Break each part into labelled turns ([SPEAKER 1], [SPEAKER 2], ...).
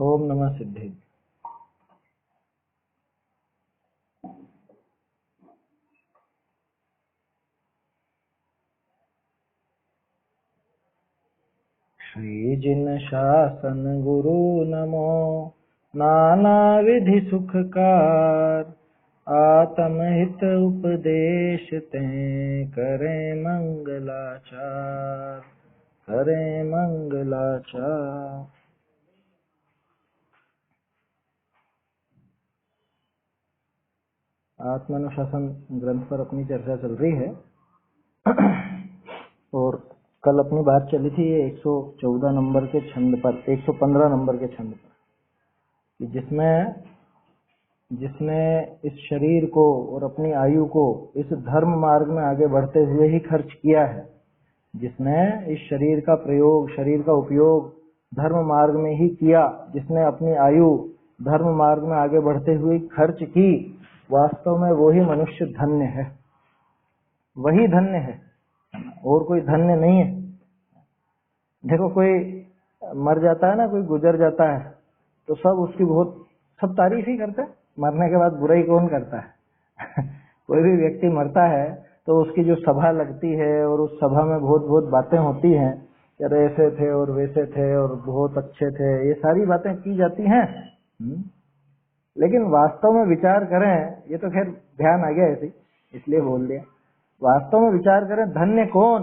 [SPEAKER 1] ओम नमः सिद्धि। श्री जिन शासन गुरु नमो नाना विधि सुखकार, आत्महित उपदेश ते करें मंगलाचार, करें मंगलाचार। आत्मानुशासन ग्रंथ पर अपनी चर्चा चल रही है और कल अपनी बात चली थी 114 नंबर के छंद पर, 115 नंबर के छंद पर, कि जिसने इस शरीर को और अपनी आयु को इस धर्म मार्ग में आगे बढ़ते हुए ही खर्च किया है, जिसने इस शरीर का प्रयोग, शरीर का उपयोग धर्म मार्ग में ही किया, जिसने अपनी आयु धर्म मार्ग में आगे बढ़ते हुए खर्च की, वास्तव में वही मनुष्य धन्य है, वही धन्य है, और कोई धन्य नहीं है। देखो, कोई मर जाता है ना, कोई गुजर जाता है तो सब तारीफ ही करते हैं। मरने के बाद बुराई कौन करता है कोई भी व्यक्ति मरता है तो उसकी जो सभा लगती है और उस सभा में बहुत बातें होती हैं, अरे ऐसे थे और वैसे थे और बहुत अच्छे थे, ये सारी बातें की जाती हैं। लेकिन वास्तव में विचार करें, ये तो खैर ध्यान आ गया ऐसे इसलिए बोल दिया, वास्तव में विचार करें, धन्य कौन?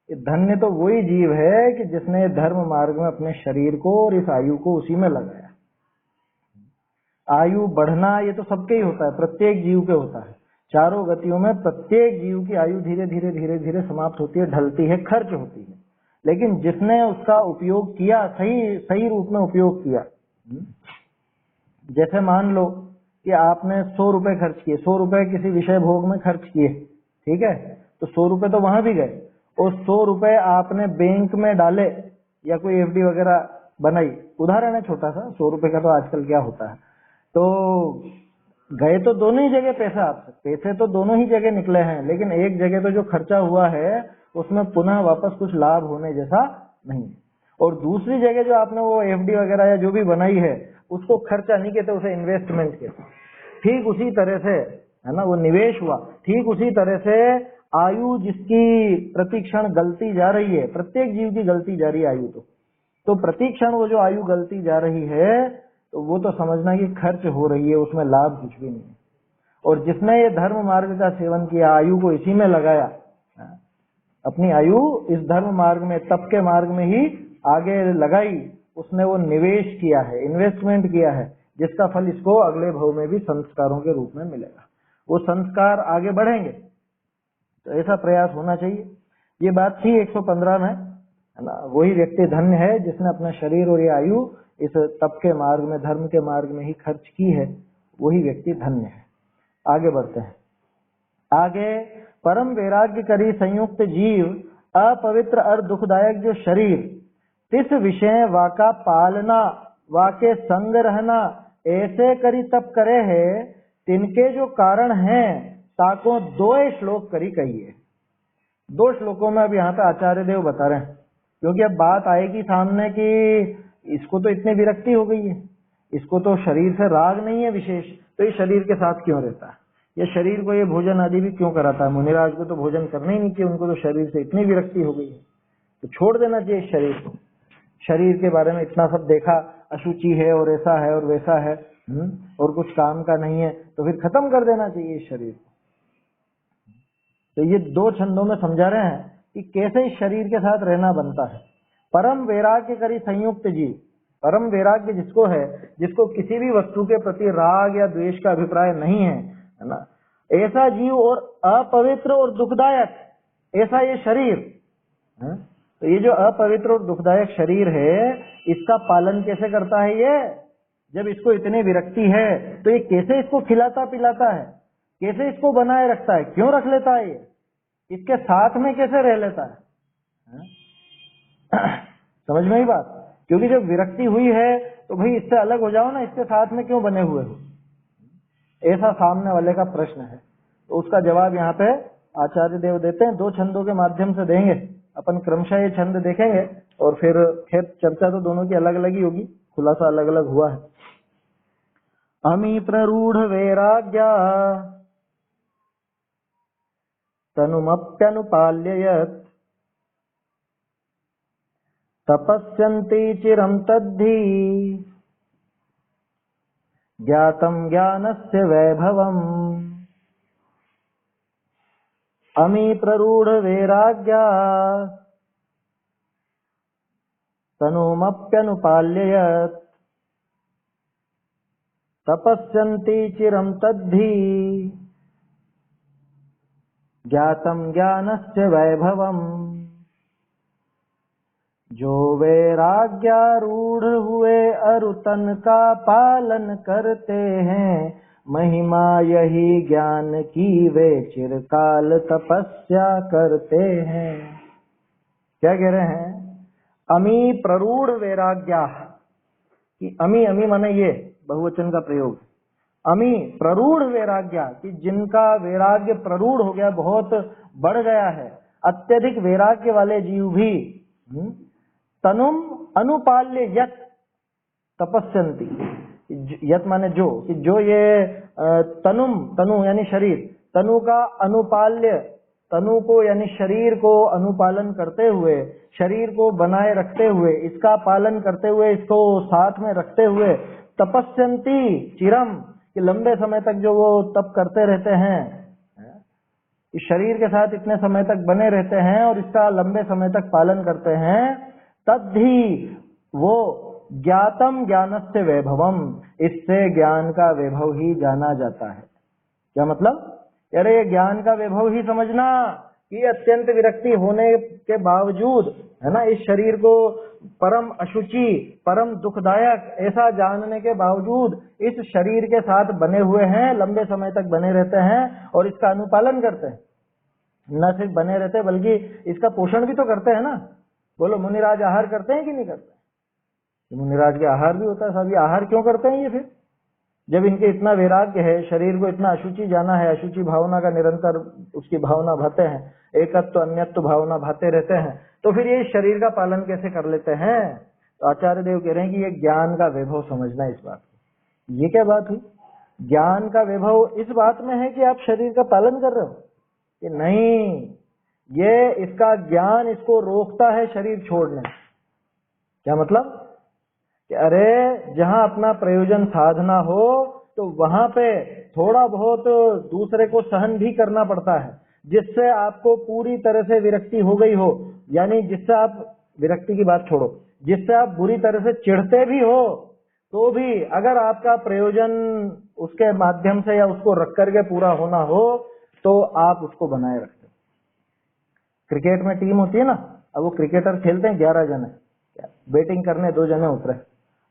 [SPEAKER 1] धन्य तो वही जीव है कि जिसने धर्म मार्ग में अपने शरीर को और इस आयु को उसी में लगाया। आयु बढ़ना ये तो सबके ही होता है, प्रत्येक जीव के होता है। चारों गतियों में प्रत्येक जीव की आयु धीरे धीरे समाप्त होती है, ढलती है, खर्च होती है। लेकिन जिसने उसका उपयोग किया, सही रूप में उपयोग किया, जैसे मान लो कि आपने 100 रुपए खर्च किए, 100 रुपए किसी विषय भोग में खर्च किए, ठीक है, तो 100 रुपए तो वहां भी गए, और 100 रुपए आपने बैंक में डाले या कोई एफडी वगैरह बनाई, उदाहरण है छोटा सा, 100 रुपए का तो आजकल क्या होता है, तो गए तो दोनों ही जगह पैसे तो दोनों ही जगह निकले हैं, लेकिन एक जगह तो जो खर्चा हुआ है उसमें पुनः वापस कुछ लाभ होने जैसा नहीं है, और दूसरी जगह जो आपने वो एफडी वगैरह या जो भी बनाई है उसको खर्चा नहीं कहते, उसे इन्वेस्टमेंट कहते। ठीक उसी तरह से है ना, वो निवेश हुआ। ठीक उसी तरह से आयु जिसकी प्रतिक्षण गलती जा रही है, प्रत्येक जीव की गलती जा रही है आयु, तो प्रतिक्षण वो जो आयु गलती जा रही है तो वो तो समझना कि खर्च हो रही है, उसमें लाभ कुछ भी नहीं है। और जिसने ये धर्म मार्ग का सेवन किया, आयु को इसी में लगाया, अपनी आयु इस धर्म मार्ग में, तप के मार्ग में ही आगे लगाई, उसने वो निवेश किया है, इन्वेस्टमेंट किया है, जिसका फल इसको अगले भव में भी संस्कारों के रूप में मिलेगा। वो संस्कार आगे बढ़ेंगे, तो ऐसा प्रयास होना चाहिए। ये बात थी 115 में, है ना। वही व्यक्ति धन्य है जिसने अपना शरीर और ये आयु इस तप के मार्ग में, धर्म के मार्ग में ही खर्च की है, वही व्यक्ति धन्य है। आगे बढ़ते हैं। आगे, परम वैराग्य करी संयुक्त जीव, अपवित्र और दुखदायक जो शरीर, तिस विषय वाका पालना, वाके संग रहना, ऐसे करी तप करे है, तिनके जो कारण हैं ताको 2 श्लोक करी कहिए। 2 श्लोकों में अब यहाँ पे आचार्य देव बता रहे हैं, क्योंकि अब बात आएगी सामने कि इसको तो इतनी विरक्ति हो गई है, इसको तो शरीर से राग नहीं है विशेष, तो ये शरीर के साथ क्यों रहता है, ये शरीर को ये भोजन आदि भी क्यों कराता है। मुनिराज को तो भोजन करना ही नहीं चाहिए, उनको तो शरीर से इतनी विरक्ति हो गई है, तो छोड़ देना चाहिए इस शरीर को। शरीर के बारे में इतना सब देखा, अशुचि है और ऐसा है और वैसा है, और कुछ काम का नहीं है, तो फिर खत्म कर देना चाहिए इस शरीर को। तो ये 2 छंदों में समझा रहे हैं कि कैसे इस शरीर के साथ रहना बनता है। परम वैराग्य करी संयुक्त जीव, परम वैराग्य जिसको है, जिसको किसी भी वस्तु के प्रति राग या द्वेष का अभिप्राय नहीं है ना, ऐसा जीव, और अपवित्र और दुखदायक ऐसा ये शरीर है। तो ये जो अपवित्र और दुखदायक शरीर है, इसका पालन कैसे करता है ये? जब इसको इतनी विरक्ति है तो ये कैसे इसको खिलाता पिलाता है, कैसे इसको बनाए रखता है, क्यों रख लेता है ये, इसके साथ में कैसे रह लेता है? समझ में ही बात? क्योंकि जब विरक्ति हुई है तो भाई इससे अलग हो जाओ ना, इसके साथ में क्यों बने हुए हो, ऐसा सामने वाले का प्रश्न है। तो उसका जवाब यहाँ पे आचार्य देव देते हैं, 2 छंदों के माध्यम से देंगे। अपन क्रमशः ये छंद देखेंगे और फिर खैर चर्चा तो दोनों की अलग अलग ही होगी, खुलासा अलग अलग हुआ है। अमी प्ररूढ़ वैराग्या तनुमप्यनुपाल्ययत् तपस्यन्ति चिरं तद्धि ज्ञातं ज्ञानस्य वैभवम्। अमी प्ररूढ़ वैराग्या तनुमप्यनुपाल्ययत् तपस्यन्ति चिरं तद्धि ज्ञातं ज्ञानस्य वैभवम्। जो वैराग्यारूढ़ हुए अरु तन का पालन करते हैं, महिमा यही ज्ञान की वे चिरकाल तपस्या करते हैं। क्या कह रहे हैं? अमी प्ररूढ़ वैराग्या, कि अमी अमी माने ये बहुवचन का प्रयोग, अमी प्ररूढ़ वैराग्या, कि जिनका वैराग्य प्ररूढ़ हो गया, बहुत बढ़ गया है, अत्यधिक वैराग्य वाले जीव भी तनुम अनुपाल्य यत तपस्यन्ति, यत माने जो, कि जो ये तनुम, तनु यानी शरीर, तनु का अनुपाल्य, तनु को यानी शरीर को अनुपालन करते हुए, शरीर को बनाए रखते हुए, इसका पालन करते हुए, इसको साथ में रखते हुए, तपस्यन्ति चिरम, कि लंबे समय तक जो वो तप करते रहते हैं, इस शरीर के साथ इतने समय तक बने रहते हैं और इसका लंबे समय तक पालन करते हैं, तद्धि वो ज्ञातम ज्ञानस्य वैभवम, इससे ज्ञान का वैभव ही जाना जाता है। क्या मतलब? अरे ये ज्ञान का वैभव ही समझना कि अत्यंत विरक्ति होने के बावजूद, है ना, इस शरीर को परम अशुचि, परम दुखदायक ऐसा जानने के बावजूद इस शरीर के साथ बने हुए हैं, लंबे समय तक बने रहते हैं और इसका अनुपालन करते हैं। न सिर्फ बने रहते बल्कि इसका पोषण भी तो करते हैं ना। बोलो मुनिराज आहार करते हैं कि नहीं करते? मुनिराज के आहार भी होता है। साहब ये आहार क्यों करते हैं ये फिर? जब इनके इतना वैराग्य है, शरीर को इतना अशुचि जाना है, अशुचि भावना का निरंतर उसकी भावना भाते हैं, एकत्व अन्यत्व भावना भाते रहते हैं, तो फिर ये शरीर का पालन कैसे कर लेते हैं? तो आचार्य देव कह रहे हैं कि ये ज्ञान का वैभव समझना इस बात को। ये क्या बात हुई? ज्ञान का वैभव इस बात में है कि आप शरीर का पालन कर रहे हो कि नहीं, ये इसका ज्ञान इसको रोकता है शरीर छोड़ने। क्या मतलब? कि अरे जहां अपना प्रयोजन साधना हो तो वहां पे थोड़ा बहुत दूसरे को सहन भी करना पड़ता है, जिससे आपको पूरी तरह से विरक्ति हो गई हो, यानी जिससे आप, विरक्ति की बात छोड़ो, जिससे आप बुरी तरह से चिढ़ते भी हो, तो भी अगर आपका प्रयोजन उसके माध्यम से या उसको रख करके पूरा होना हो तो आप उसको बनाए रखते हो। क्रिकेट में टीम होती है ना, अब वो क्रिकेटर खेलते हैं 11 जने, बैटिंग करने 2 जने उतरे,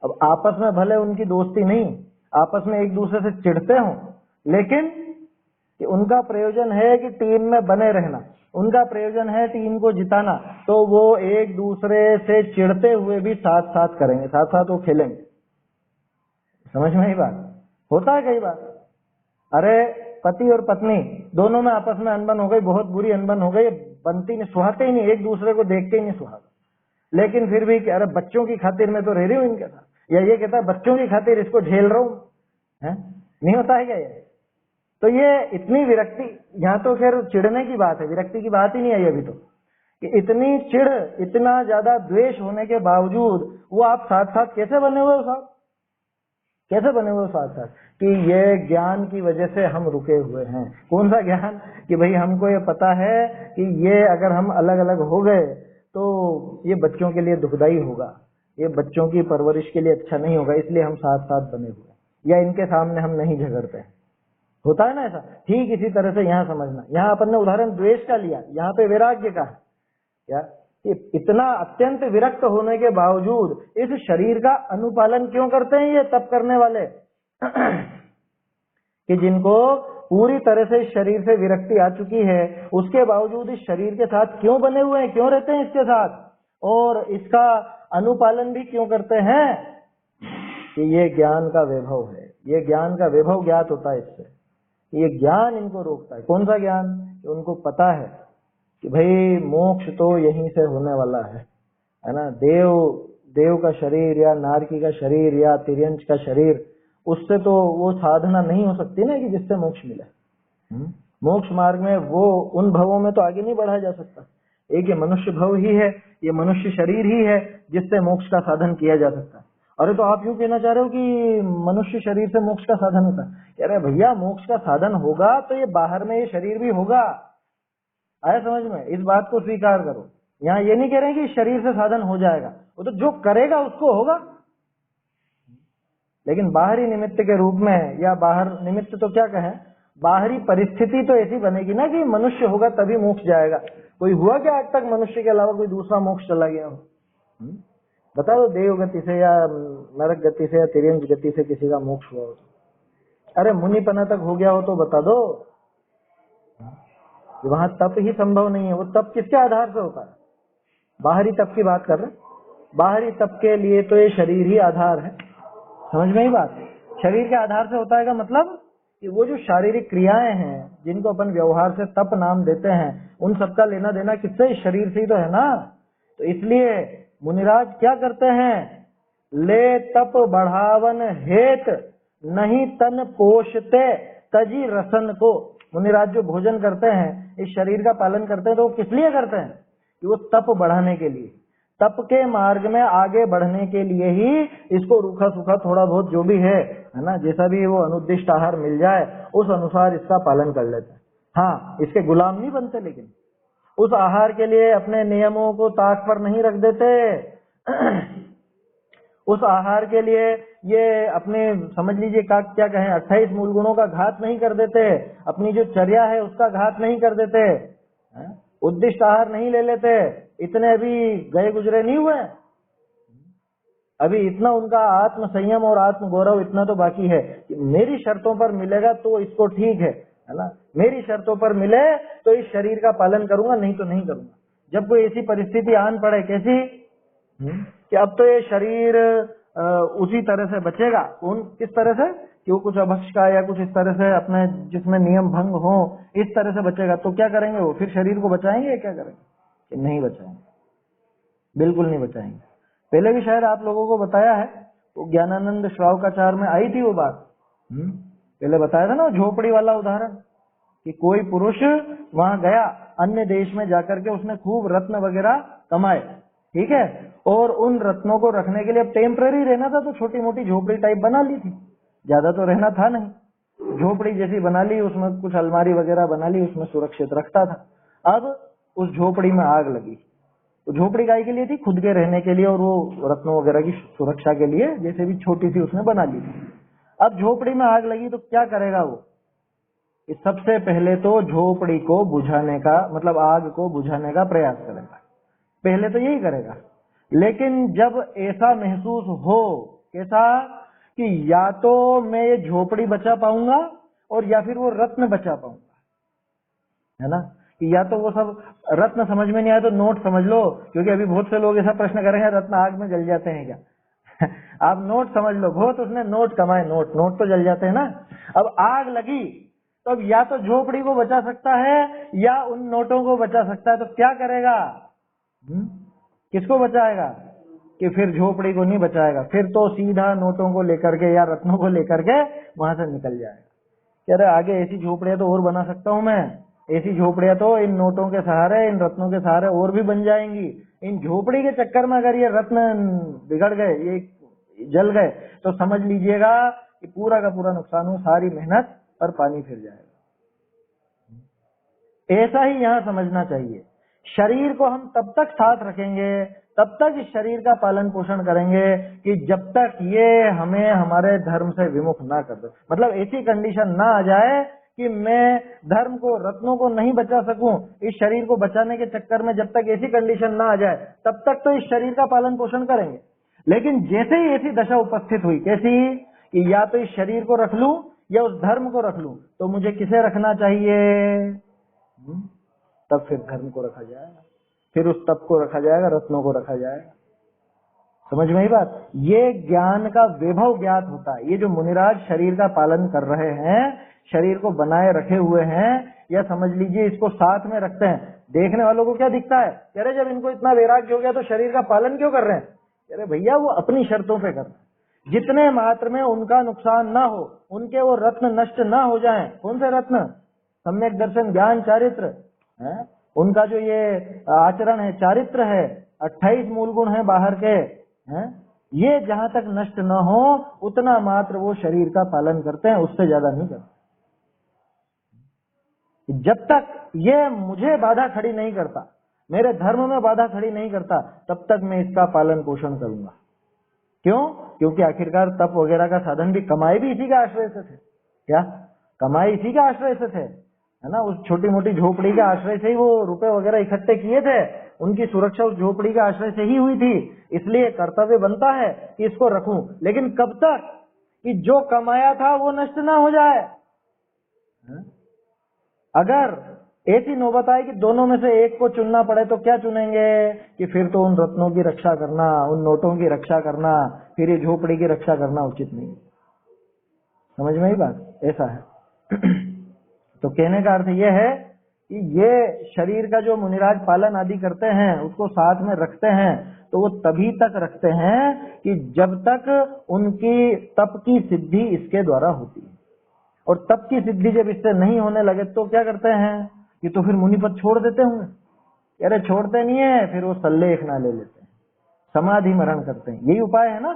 [SPEAKER 1] अब आपस में भले उनकी दोस्ती नहीं, आपस में एक दूसरे से चिढ़ते हो, लेकिन कि उनका प्रयोजन है कि टीम में बने रहना, उनका प्रयोजन है टीम को जिताना, तो वो एक दूसरे से चिढ़ते हुए भी साथ साथ करेंगे, साथ साथ वो खेलेंगे। समझ में ही बात? होता है कई बार, अरे पति और पत्नी दोनों में आपस में अनबन हो गई, बहुत बुरी अनबन हो गई, बनती नहीं, सुहाते ही नहीं, एक दूसरे को देख के ही नहीं सुहाता, लेकिन फिर भी अरे बच्चों की खातिर मैं तो रह रही हूँ इनके साथ, या ये कहता है बच्चों की खातिर इसको झेल रहा हूँ, नहीं होता है क्या ये? तो ये इतनी विरक्ति, यहाँ तो खैर चिढ़ने की बात है, विरक्ति की बात ही नहीं आई अभी तो, कि इतनी चिढ़, इतना ज्यादा द्वेष होने के बावजूद वो आप साथ साथ कैसे बने हुए हो साहब? कैसे बने हुए साथ साथ? कि ये ज्ञान की वजह से हम रुके हुए हैं। कौन सा ज्ञान? कि भाई हमको ये पता है कि ये अगर हम अलग अलग हो गए तो ये बच्चों के लिए दुखदाई होगा, ये बच्चों की परवरिश के लिए अच्छा नहीं होगा, इसलिए हम साथ साथ बने हुए, या इनके सामने हम नहीं झगड़ते। होता है ना ऐसा? ठीक इसी तरह से यहाँ समझना, यहाँ अपन ने उदाहरण द्वेष का लिया, यहाँ पे वैराग्य का है। क्या इतना अत्यंत विरक्त होने के बावजूद इस शरीर का अनुपालन क्यों करते हैं ये तप करने वाले? कि जिनको पूरी तरह से इस शरीर से विरक्ति आ चुकी है, उसके बावजूद इस शरीर के साथ क्यों बने हुए हैं, क्यों रहते हैं इसके साथ, और इसका अनुपालन भी क्यों करते हैं? कि ये ज्ञान का वैभव है, ये ज्ञान का वैभव ज्ञात होता है इससे, ये ज्ञान इनको रोकता है। कौन सा ज्ञान? कि उनको पता है कि भाई मोक्ष तो यहीं से होने वाला है ना। देव का शरीर या नारकी का शरीर या तिर्यंच का शरीर, उससे तो वो साधना नहीं हो सकती ना कि जिससे मोक्ष मिले। मोक्ष मार्ग में वो उन भवों में तो आगे नहीं बढ़ा जा सकता। एक ये मनुष्य भव ही है, ये मनुष्य शरीर ही है जिससे मोक्ष का साधन किया जा सकता है। अरे तो आप यूं कहना चाह रहे हो कि मनुष्य शरीर से मोक्ष का साधन होता है? कह रहे भैया मोक्ष का साधन होगा तो ये बाहर में ये शरीर भी होगा। आया समझ में? इस बात को स्वीकार करो। यहाँ ये नहीं कह रहे कि शरीर से साधन हो जाएगा, वो तो जो करेगा उसको होगा। लेकिन बाहरी निमित्त के रूप में, या बाहर निमित्त तो क्या कहें, बाहरी परिस्थिति तो ऐसी बनेगी ना कि मनुष्य होगा तभी मोक्ष जाएगा। कोई हुआ क्या आज तक मनुष्य के अलावा कोई दूसरा मोक्ष चला गया हो? बता दो देव गति से या नरक गति से या तिर्यंच गति से किसी का मोक्ष हुआ हो? अरे मुनिपना तक हो गया हो तो बता दो। वहां तप ही संभव नहीं है। वो तप किसके आधार से होता है? बाहरी तप की बात कर रहे हैं। बाहरी तप के लिए तो ये शरीर ही आधार है। समझ में ही बात? शरीर के आधार से होता है का मतलब कि वो जो शारीरिक क्रियाएं हैं जिनको अपन व्यवहार से तप नाम देते हैं, उन सबका लेना देना किससे? शरीर से ही तो है ना। तो इसलिए मुनिराज क्या करते हैं? ले तप बढ़ावन हेत नहीं तन पोषते तजी रसन को। मुनिराज जो भोजन करते हैं, इस शरीर का पालन करते हैं, तो वो किस लिए करते हैं? कि वो तप बढ़ाने के लिए, तप के मार्ग में आगे बढ़ने के लिए ही इसको रूखा सूखा थोड़ा बहुत जो भी है ना, जैसा भी वो अनुद्दिष्ट आहार मिल जाए उस अनुसार इसका पालन कर लेते हैं। हाँ, इसके गुलाम नहीं बनते, लेकिन उस आहार के लिए अपने नियमों को ताक पर नहीं रख देते। उस आहार के लिए ये अपने, समझ लीजिए क्या कहें, 28 मूल गुणों का घात नहीं कर देते, अपनी जो चर्या है उसका घात नहीं कर देते, उद्दिष्ट आहार नहीं ले लेते। इतने अभी गए गुजरे नहीं हुए, अभी इतना उनका आत्म संयम और आत्म गौरव इतना तो बाकी है कि मेरी शर्तों पर मिलेगा तो इसको ठीक है ना, मेरी शर्तों पर मिले तो इस शरीर का पालन करूंगा, नहीं तो नहीं करूंगा। जब कोई ऐसी परिस्थिति आन पड़े, कैसी कि अब तो ये शरीर उसी तरह से बचेगा, कौन किस तरह से, कि वो कुछ अभक्ष का या कुछ इस तरह से अपने जिसमें नियम भंग हो इस तरह से बचेगा, तो क्या करेंगे? वो फिर शरीर को बचाएंगे या क्या करेंगे? कि नहीं बचाएंगे, बिल्कुल नहीं बचाएंगे। पहले भी शायद आप लोगों को बताया है, तो ज्ञानानंद श्रावकाचार में आई थी वो बात। पहले बताया था ना झोपड़ी वाला उदाहरण, कि कोई पुरुष वहां गया अन्य देश में जाकर के उसने खूब रत्न वगैरह कमाए, ठीक है, और उन रत्नों को रखने के लिए अब टेम्पररी रहना था तो छोटी मोटी झोपड़ी टाइप बना ली थी, ज्यादा तो रहना था नहीं, झोपड़ी जैसी बना ली, उसमें कुछ अलमारी वगैरह बना ली, उसमें सुरक्षित रखता था। अब उस झोपड़ी में आग लगी, तो झोपड़ी गाय के लिए थी, खुद के रहने के लिए और वो रत्नों वगैरह की सुरक्षा के लिए, जैसे भी छोटी सी उसने बना ली थी। अब झोपड़ी में आग लगी तो क्या करेगा वो? सबसे पहले तो झोपड़ी को बुझाने का, मतलब आग को बुझाने का प्रयास करेगा, पहले तो यही करेगा। लेकिन जब ऐसा महसूस हो, कैसा, कि या तो मैं ये झोपड़ी बचा पाऊंगा और या फिर वो रत्न बचा पाऊंगा, है ना, कि या तो वो सब रत्न समझ में नहीं आया तो नोट समझ लो, क्योंकि अभी बहुत से लोग ऐसा प्रश्न करेंगे रत्न आग में जल जाते हैं क्या? आप नोट समझ लो, बहुत उसने नोट कमाए, नोट तो जल जाते हैं ना। अब आग लगी तो अब या तो झोपड़ी को बचा सकता है या उन नोटों को बचा सकता है, तो क्या करेगा? किसको बचाएगा? कि फिर झोपड़ी को नहीं बचाएगा, फिर तो सीधा नोटों को लेकर के या रत्नों को लेकर के वहां से निकल जाएगा। कह रहे आगे ऐसी झोपड़ियां तो और बना सकता हूं मैं, ऐसी झोपड़ियां तो इन नोटों के सहारे, इन रत्नों के सहारे और भी बन जाएंगी। इन झोपड़ी के चक्कर में अगर ये रत्न बिगड़ गए, ये जल गए, तो समझ लीजिएगा कि पूरा का पूरा नुकसान हो, सारी मेहनत पर पानी फिर जाएगा। ऐसा ही यहाँ समझना चाहिए। शरीर को हम तब तक साथ रखेंगे, तब तक इस शरीर का पालन पोषण करेंगे कि जब तक ये हमें हमारे धर्म से विमुख ना कर दे। मतलब ऐसी कंडीशन ना आ जाए कि मैं धर्म को, रत्नों को नहीं बचा सकूं, इस शरीर को बचाने के चक्कर में जब तक ऐसी कंडीशन ना आ जाए तब तक तो इस शरीर का पालन पोषण करेंगे। लेकिन जैसे ही ऐसी दशा उपस्थित हुई, कैसी, कि या तो इस शरीर को रख लूं या उस धर्म को रख लूं, तो मुझे किसे रखना चाहिए? तब फिर धर्म को रखा जाएगा, फिर उस तप को रखा जाएगा, रत्नों को रखा जाएगा। समझ में ही बात? ये ज्ञान का वैभव ज्ञात होता है। ये जो मुनिराज शरीर का पालन कर रहे हैं, शरीर को बनाए रखे हुए हैं, या समझ लीजिए इसको साथ में रखते हैं, देखने वालों को क्या दिखता है, कह रहे जब इनको इतना वैराग्य हो गया तो शरीर का पालन क्यों कर रहे हैं? कह रहे भैया वो अपनी शर्तों पे कर रहे हैं, जितने मात्र में उनका नुकसान ना हो, उनके वो रत्न नष्ट ना हो जाएं। कौन से रत्न? सम्यक दर्शन, ज्ञान, चारित्र है, उनका जो ये आचरण है, चारित्र है, 28 मूल गुण है बाहर के हैं, ये जहां तक नष्ट न हो उतना मात्र वो शरीर का पालन करते हैं, उससे ज्यादा नहीं करते। जब तक ये मुझे बाधा खड़ी नहीं करता, मेरे धर्म में बाधा खड़ी नहीं करता, तब तक मैं इसका पालन पोषण करूंगा। क्यों? क्योंकि आखिरकार तप वगैरह का साधन भी, कमाई भी इसी के आश्रय से थे। क्या कमाई इसी के आश्रय से थे, है ना? उस छोटी मोटी झोपड़ी के आश्रय से ही वो रुपए वगैरह इकट्ठे किए थे, उनकी सुरक्षा उस झोपड़ी के आश्रय से ही हुई थी। इसलिए कर्तव्य बनता है कि इसको रखूं, लेकिन कब तक कि जो कमाया था वो नष्ट ना हो जाए। अगर ऐसी नौबत आए कि दोनों में से एक को चुनना पड़े तो क्या चुनेंगे? कि फिर तो उन रत्नों की रक्षा करना, उन नोटों की रक्षा करना, फिर ये झोपड़ी की रक्षा करना उचित नहीं। समझ में ही बात? ऐसा है। तो कहने का अर्थ यह है कि ये शरीर का जो मुनिराज पालन आदि करते हैं, उसको साथ में रखते हैं, तो वो तभी तक रखते हैं कि जब तक उनकी तप की सिद्धि इसके द्वारा होती है। और तप की सिद्धि जब इससे नहीं होने लगे तो क्या करते हैं कि तो फिर मुनिपद छोड़ देते होंगे। अरे छोड़ते नहीं है, फिर वो सल्लेख ना ले लेते हैं, समाधि मरण करते हैं। यही उपाय है ना?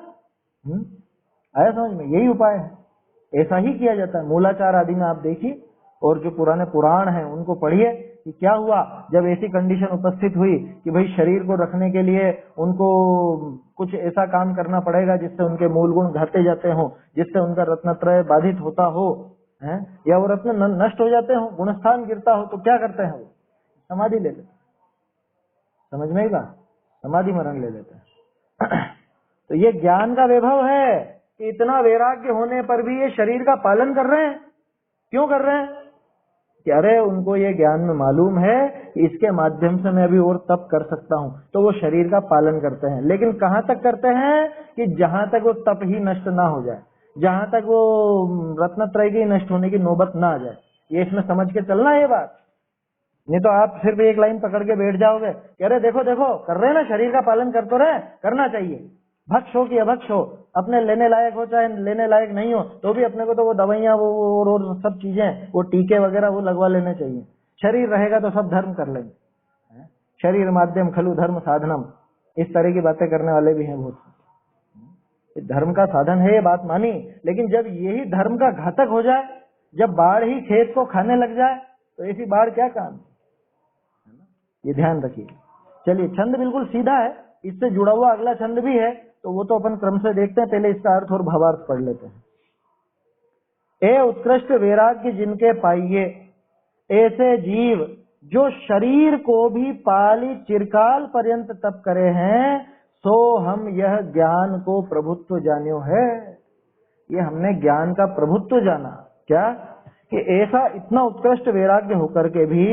[SPEAKER 1] आया समझ में? यही उपाय है, ऐसा ही किया जाता है। मूलाचार आदि में आप देखिए, और जो पुराने पुराण हैं उनको पढ़िए कि क्या हुआ जब ऐसी कंडीशन उपस्थित हुई कि भाई शरीर को रखने के लिए उनको कुछ ऐसा काम करना पड़ेगा जिससे उनके मूल गुण घाते जाते हों, जिससे उनका रत्नत्रय बाधित होता हो, है, या वो रत्न नष्ट हो जाते हो, गुणस्थान गिरता हो, तो क्या करते हैं? वो समाधि ले लेते हैं। समझ में ही बात? समाधि मरण ले लेते हैं। तो ये ज्ञान का वैभव है कि इतना वैराग्य होने पर भी ये शरीर का पालन कर रहे हैं। क्यों कर रहे हैं? कि अरे उनको ये ज्ञान में मालूम है कि इसके माध्यम से मैं अभी और तप कर सकता हूं, तो वो शरीर का पालन करते हैं। लेकिन कहां तक करते हैं? कि जहां तक वो तप ही नष्ट ना हो जाए, जहां तक वो रत्नत्रय की नष्ट होने की नौबत ना आ जाए। ये इसमें समझ के चलना है ये बात। नहीं तो आप सिर्फ एक लाइन पकड़ के बैठ जाओगे कि अरे देखो देखो कर रहे हैं ना, शरीर का पालन कर तो रहे, करना चाहिए, भक्ष हो कि अभक्ष हो, अपने लेने लायक हो चाहे लेने लायक नहीं हो, तो भी अपने को तो वो दवाइयां वो सब चीजें, वो टीके वगैरह वो लगवा लेने चाहिए। शरीर रहेगा तो सब धर्म कर लेंगे। शरीर माध्यम खलु धर्म साधनम, इस तरह की बातें करने वाले भी हैं बहुत। धर्म का साधन है ये बात मानी, लेकिन जब यही धर्म का घातक हो जाए, जब बाढ़ ही खेत को खाने लग जाए, तो ऐसी बाढ़ क्या काम? ये ध्यान रखिए। चलिए, छंद बिल्कुल सीधा है, इससे जुड़ा हुआ अगला छंद भी है, तो वो तो अपन क्रम से देखते हैं। पहले इसका अर्थ और भावार्थ पढ़ लेते हैं। ए उत्कृष्ट वैराग्य जिनके पाइये, ऐसे जीव जो शरीर को भी पाली चिरकाल पर्यंत तप करे हैं, सो हम यह ज्ञान को प्रभुत्व जान्यो है। ये हमने ज्ञान का प्रभुत्व जाना। क्या? कि ऐसा इतना उत्कृष्ट वैराग्य होकर के भी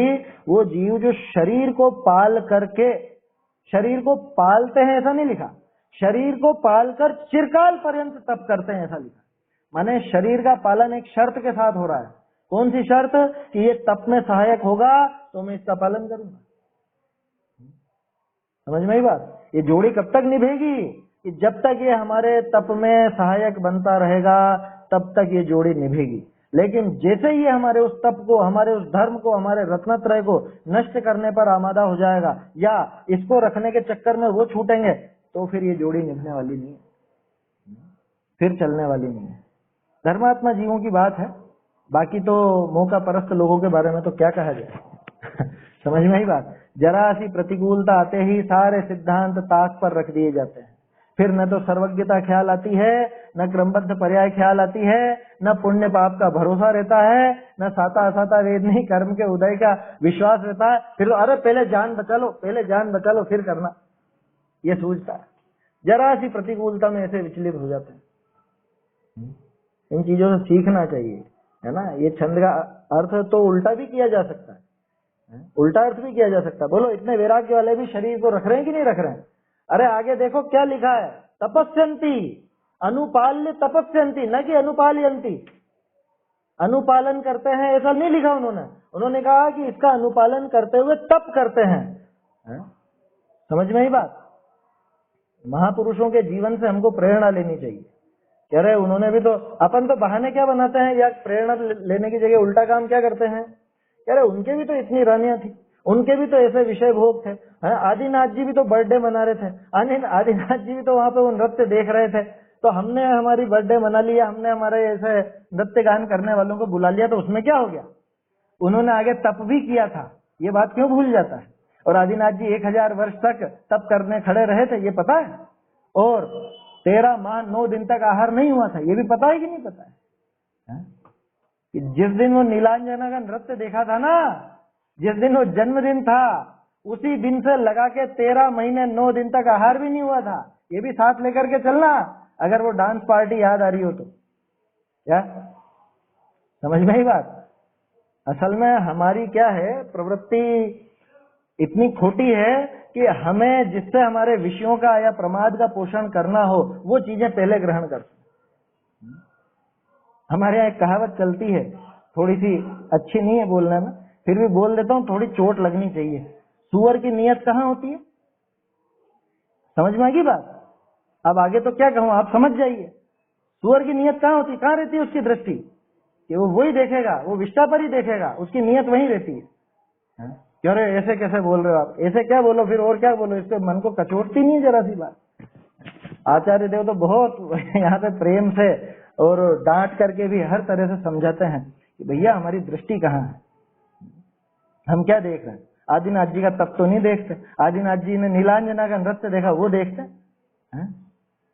[SPEAKER 1] वो जीव जो शरीर को पाल करके, शरीर को पालते हैं ऐसा नहीं लिखा, शरीर को पालकर चिरकाल पर्यंत तप करते हैं ऐसा लिखा। माने शरीर का पालन एक शर्त के साथ हो रहा है। कौन सी शर्त? कि ये तप में सहायक होगा तो मैं इसका पालन करूंगा। समझ में ही बात? ये जोड़ी कब तक निभेगी? कि जब तक ये हमारे तप में सहायक बनता रहेगा तब तक ये जोड़ी निभेगी। लेकिन जैसे ही हमारे उस तप को, हमारे उस धर्म को, हमारे रत्नत्रय को नष्ट करने पर आमादा हो जाएगा, या इसको रखने के चक्कर में वो छूटेंगे, तो फिर ये जोड़ी निभने वाली नहीं है, फिर चलने वाली नहीं है। धर्मात्मा जीवों की बात है, बाकी तो मौका परस्त लोगों के बारे में तो क्या कहा जाए। समझ में ही बात? जरा सी प्रतिकूलता आते ही सारे सिद्धांत ताक पर रख दिए जाते हैं। फिर न तो सर्वज्ञता ख्याल आती है, न क्रमबद्ध पर्याय ख्याल आती है, न पुण्य पाप का भरोसा रहता है, न साता असाता वेद नहीं कर्म के उदय का विश्वास रहता है। फिर अरे पहले जान बचा लो, पहले जान बचा लो फिर करना, ये सोचता है। जरा सी प्रतिकूलता में ऐसे विचलित हो जाते हैं। इन चीजों से सीखना चाहिए, है ना? ये छंद का अर्थ तो उल्टा भी किया जा सकता है, उल्टा अर्थ भी किया जा सकता है। बोलो, इतने वैराग्य वाले भी शरीर को रख रहे हैं कि नहीं रख रहे हैं? अरे आगे देखो क्या लिखा है, तपस्यन्ति अनुपाल्य तपस्यन्ति, न कि अनुपालयन्ति। अनुपालन करते हैं ऐसा नहीं लिखा उन्होंने। उन्होंने कहा कि इसका अनुपालन करते हुए तप करते हैं। समझ में ही बात। महापुरुषों के जीवन से हमको प्रेरणा लेनी चाहिए। कह रहे उन्होंने भी तो, अपन तो बहाने क्या बनाते हैं या प्रेरणा लेने की जगह उल्टा काम क्या करते हैं। कह रहे उनके भी तो इतनी रानियां थी, उनके भी तो ऐसे विषय भोग थे। आदिनाथ जी भी तो बर्थडे मना रहे थे, आदिनाथ जी भी तो वहां पे वो नृत्य देख रहे थे, तो हमने हमारी बर्थडे मना लिया, हमने हमारे ऐसे नृत्य गान करने वालों को बुला लिया, तो उसमें क्या हो गया। उन्होंने आगे तप भी किया था, ये बात क्यों भूल जाता है। और आदिनाथ जी 1000 वर्ष तक तप करने खड़े रहे थे, ये पता है। और 13 माह 9 दिन तक आहार नहीं हुआ था, ये भी पता है कि नहीं पता है। कि जिस दिन वो नीलांजना का नृत्य देखा था ना, जिस दिन वो जन्मदिन था, उसी दिन से लगा के 13 महीने 9 दिन तक आहार भी नहीं हुआ था। ये भी साथ लेकर के चलना, अगर वो डांस पार्टी याद आ रही हो तो। क्या समझ में ही बात। असल में हमारी क्या है, प्रवृत्ति इतनी खोटी है कि हमें जिससे हमारे विषयों का या प्रमाद का पोषण करना हो वो चीजें पहले ग्रहण करते हैं। हमारे यहाँ एक कहावत चलती है, थोड़ी सी अच्छी नहीं है बोलने में, फिर भी बोल देता हूँ, थोड़ी चोट लगनी चाहिए। सुअर की नीयत कहाँ होती है, समझ में आएगी बात। अब आगे तो क्या कहूँ, आप समझ जाइए। सुअर की नीयत कहाँ होती है, कहाँ रहती है उसकी दृष्टि, कि वो वही देखेगा, वो विष्टा पर ही देखेगा, उसकी नीयत वही रहती है। क्यों रे ऐसे कैसे बोल रहे हो आप, ऐसे क्या बोलो फिर और क्या बोलो, इसके मन को कचोटती नहीं है जरा सी बात। आचार्य देव तो बहुत यहाँ पे प्रेम से और डांट करके भी हर तरह से समझाते हैं कि भैया हमारी दृष्टि कहाँ है, हम क्या देख रहे हैं। आदिनाथ जी का तप तो नहीं देखते, आदिनाथ जी ने नीलांजना का नृत्य देखा वो देखते हैं,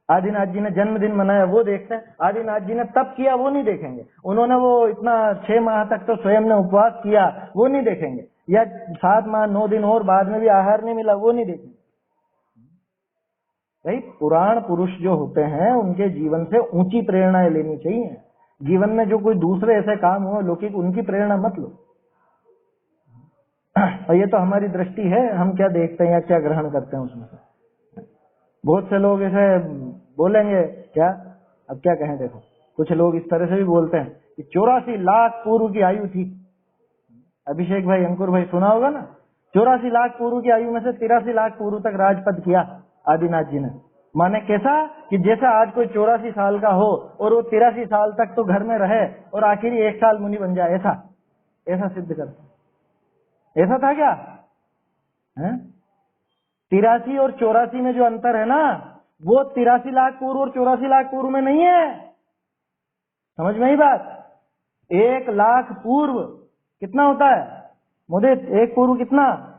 [SPEAKER 1] आदिनाथ जी ने जन्मदिन मनाया वो देखते हैं, आदिनाथ जी ने तप किया वो नहीं देखेंगे, उन्होंने वो इतना 6 माह तक तो स्वयं ने उपवास किया वो नहीं देखेंगे, या 7 माह 9 दिन और बाद में भी आहार नहीं मिला वो नहीं देखेंगे। भाई पुराण पुरुष जो होते हैं उनके जीवन से ऊंची प्रेरणाएं लेनी चाहिए। जीवन में जो कोई दूसरे ऐसे काम हो लौकिक, उनकी प्रेरणा मत लो। और ये तो हमारी दृष्टि है, हम क्या देखते हैं या क्या ग्रहण करते हैं उसमें से। बहुत से लोग ऐसे बोलेंगे, क्या अब क्या कहें, देखो कुछ लोग इस तरह से भी बोलते हैं कि 84 लाख पूर्व की आयु थी। अभिषेक भाई, अंकुर भाई सुना होगा ना, 84 लाख पूर्व की आयु में से 83 लाख पूर्व तक राजपद किया आदिनाथ जी ने। माने कैसा कि जैसा आज कोई 84 साल का हो और वो 83 साल तक तो घर में रहे और आखिरी 1 साल मुनि बन जाए, ऐसा सिद्ध करते। ऐसा था क्या है? 83 और 84 में जो अंतर है ना, वो 83 लाख पूर्व और 84 लाख पूर्व में नहीं है। समझ में ही बात। 1 लाख पूर्व कितना होता है मुदित, 1 पूर्व कितना,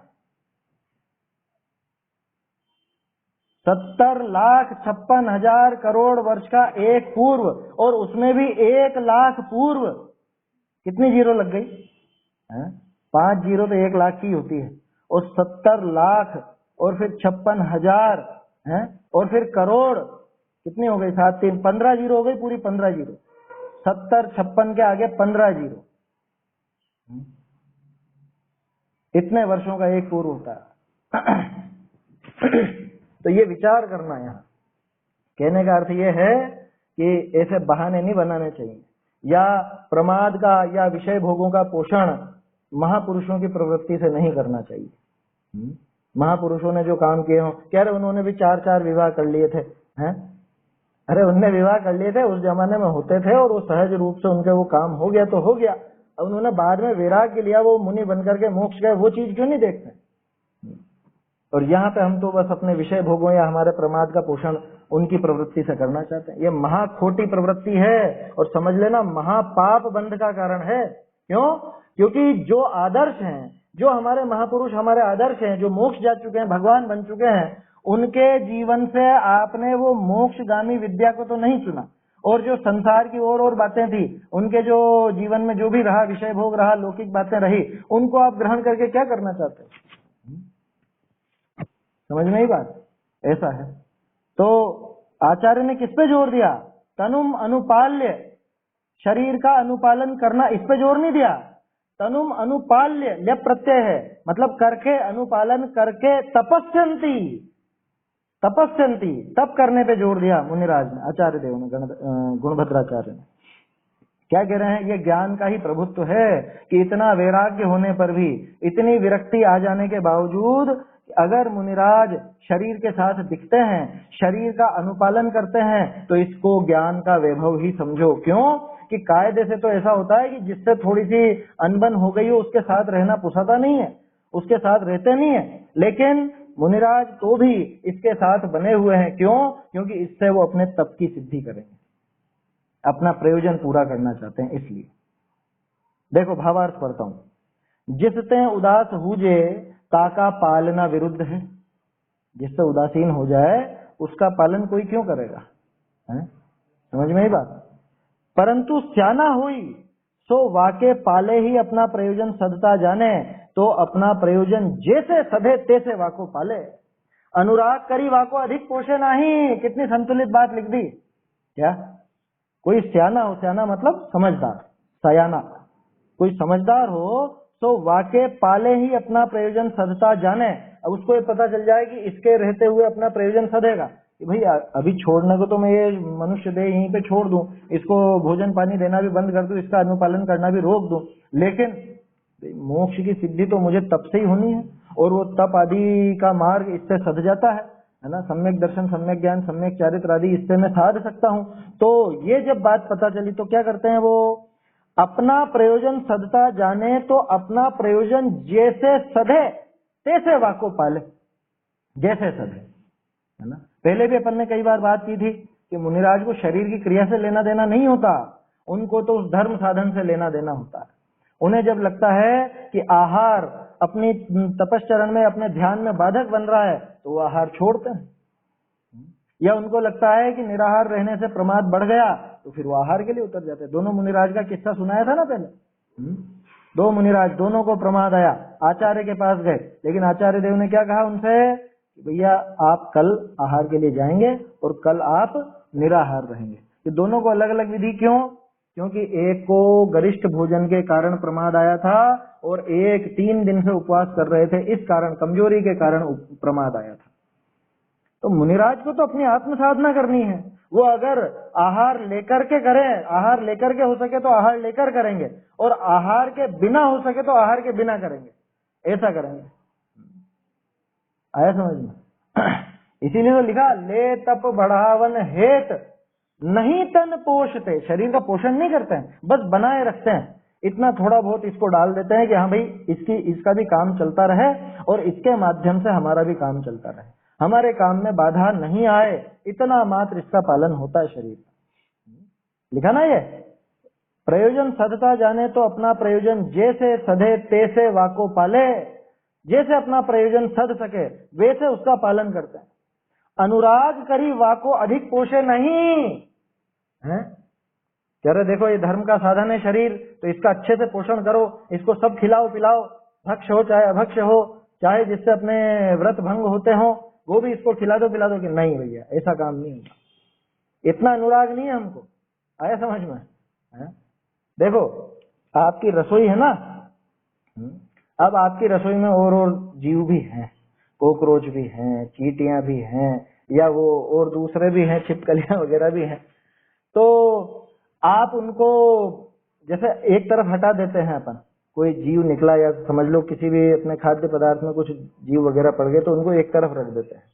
[SPEAKER 1] 70,56,000 करोड़ वर्ष का 1 पूर्व, और उसमें भी 1 लाख पूर्व। कितनी जीरो लग गई, 5 जीरो तो 1 लाख की होती है, और 70 लाख और फिर 56,000 है, और फिर करोड़ कितनी हो गई, 7 3 15 जीरो हो गई, पूरी 15 जीरो। 70 56 के आगे 15 जीरो, इतने वर्षों का 1 पूर्व होता है। तो ये विचार करना, यहाँ कहने का अर्थ ये है कि ऐसे बहाने नहीं बनाने चाहिए, या प्रमाद का या विषय भोगों का पोषण महापुरुषों की प्रवृत्ति से नहीं करना चाहिए। महापुरुषों ने जो काम किए हों, कह रहे उन्होंने भी 4-4 विवाह कर लिए थे, हैं? अरे उनने विवाह कर लिए थे, उस जमाने में होते थे, और वो सहज रूप से उनके वो काम हो गया तो हो गया। अब उन्होंने बाद में वैराग्य लिया, वो मुनि बनकर के मोक्ष गए, वो चीज क्यों नहीं देखते। और यहाँ पे हम तो बस अपने विषय भोगों या हमारे प्रमाद का पोषण उनकी प्रवृत्ति से करना चाहते हैं। ये महाखोटी प्रवृत्ति है, और समझ लेना महापाप बंध का कारण है। क्यों? क्योंकि जो आदर्श हैं, जो हमारे महापुरुष हमारे आदर्श हैं, जो मोक्ष जा चुके हैं, भगवान बन चुके हैं, उनके जीवन से आपने वो मोक्षगामी विद्या को तो नहीं चुना, और जो संसार की और बातें थी, उनके जो जीवन में जो भी रहा, विषय भोग रहा, लौकिक बातें रही, उनको आप ग्रहण करके क्या करना चाहते हो। समझ में ही बात। ऐसा है तो आचार्य ने किस पे जोर दिया, तनुम अनुपाल्य, शरीर का अनुपालन करना, इस पे जोर नहीं दिया। तनुम अनुपाल्य, ल्य प्रत्यय है, मतलब करके, अनुपालन करके, तपस्यन्ति, तप करने पे जोर दिया मुनिराज ने, आचार्य देव ने, गुणभद्राचार्य ने। क्या कह रहे हैं? ये ज्ञान का ही प्रभुत्व है कि इतना वैराग्य होने पर भी, इतनी विरक्ति आ जाने के बावजूद, अगर मुनिराज शरीर के साथ दिखते हैं, शरीर का अनुपालन करते हैं, तो इसको ज्ञान का वैभव ही समझो। क्यों कि कायदे से तो ऐसा होता है कि जिससे थोड़ी सी अनबन हो गई हो उसके साथ रहना पुसाता नहीं है, उसके साथ रहते नहीं है, लेकिन मुनिराज तो भी इसके साथ बने हुए हैं। क्यों? क्योंकि इससे वो अपने तप की सिद्धि करेंगे, अपना प्रयोजन पूरा करना चाहते हैं। इसलिए देखो भावार्थ पढ़ता हूं। जिसते उदास हुजे ताका पालना विरुद्ध है। जिससे उदासीन हो जाए उसका पालन कोई क्यों करेगा? है? समझ में ही बात। परंतु स्याना हुई सो वाके पाले ही अपना प्रयोजन सदता जाने, तो अपना प्रयोजन जैसे सधे तैसे वाको पाले। अनुराग करी वाको अधिक पोषे नहीं। कितनी संतुलित बात लिख दी। क्या कोई स्याना हो, स्याना मतलब समझदार, सयाना, कोई समझदार हो तो वाके पाले ही अपना प्रयोजन सधता जाने। अब उसको ये पता चल जाए कि इसके रहते हुए अपना प्रयोजन सधेगा कि भाई अभी छोड़ने को तो मैं ये मनुष्य देह यहीं पे छोड़ दूं, इसको भोजन पानी देना भी बंद कर दूं, इसका अनुपालन करना भी रोक दूं, लेकिन मोक्ष की सिद्धि तो मुझे तप से ही होनी है, और वो तप आदि का मार्ग इससे सध जाता है ना। सम्यक दर्शन, सम्यक ज्ञान, सम्यक चारित्र आदि इससे मैं साध सकता हूँ। तो ये जब बात पता चली तो क्या करते हैं वो, अपना प्रयोजन सधता जाने, तो अपना प्रयोजन जैसे सधे तैसे वाको पाले। जैसे सधे, है ना। पहले भी अपन ने कई बार बात की थी कि मुनिराज को शरीर की क्रिया से लेना देना नहीं होता, उनको तो उस धर्म साधन से लेना देना होता है। उन्हें जब लगता है कि आहार अपनी तपश्चरण में, अपने ध्यान में बाधक बन रहा है, तो वो आहार छोड़ते हैं। या उनको लगता है कि निराहार रहने से प्रमाद बढ़ गया, तो फिर वो आहार के लिए उतर जाते हैं। दोनों मुनिराज का किस्सा सुनाया था ना पहले। दो मुनिराज, दोनों को प्रमाद आया, आचार्य के पास गए, लेकिन आचार्य देव ने क्या कहा उनसे, भैया आप कल आहार के लिए जाएंगे और कल आप निराहार रहेंगे। ये दोनों को अलग अलग विधि। क्यों? क्योंकि एक को गरिष्ठ भोजन के कारण प्रमाद आया था और एक 3 दिन से उपवास कर रहे थे, इस कारण, कमजोरी के कारण प्रमाद आया था। तो मुनिराज को तो अपनी आत्म साधना करनी है। वो अगर आहार लेकर के करें, आहार लेकर के हो सके तो आहार लेकर करेंगे, और आहार के बिना हो सके तो आहार के बिना करेंगे, ऐसा करेंगे। आया समझ में? इसीलिए तो लिखा, ले तप बढ़ावन हेत नहीं तन पोषते। शरीर का पोषण नहीं करते हैं, बस बनाए रखते हैं। इतना थोड़ा बहुत इसको डाल देते हैं कि हाँ भाई इसका भी काम चलता रहे और इसके माध्यम से हमारा भी काम चलता रहे, हमारे काम में बाधा नहीं आए, इतना मात्र इसका पालन होता है शरीर का। लिखा ना ये, प्रयोजन सधता जाने तो अपना प्रयोजन जैसे सधे तैसे वाको पाले। जैसे अपना प्रयोजन सध सके वैसे उसका पालन करते हैं। अनुराग करी वाको अधिक पोषे नहीं है। कह रहे देखो ये धर्म का साधन है शरीर, तो इसका अच्छे से पोषण करो, इसको सब खिलाओ पिलाओ, भक्ष हो चाहे अभक्ष हो, चाहे जिससे अपने व्रत भंग होते हो वो भी इसको खिला दो पिला दो। कि नहीं भैया ऐसा काम नहीं होगा, इतना अनुराग नहीं है हमको। आया समझ में? है? देखो आपकी रसोई है ना, अब आपकी रसोई में और जीव भी हैं, कॉकरोच भी हैं, चींटियां भी हैं, या वो और दूसरे भी हैं, छिपकलियां वगैरह भी हैं। तो आप उनको जैसे एक तरफ हटा देते हैं अपन, कोई जीव निकला या समझ लो किसी भी अपने खाद्य पदार्थ में कुछ जीव वगैरह पड़ गए, तो उनको एक तरफ रख देते हैं,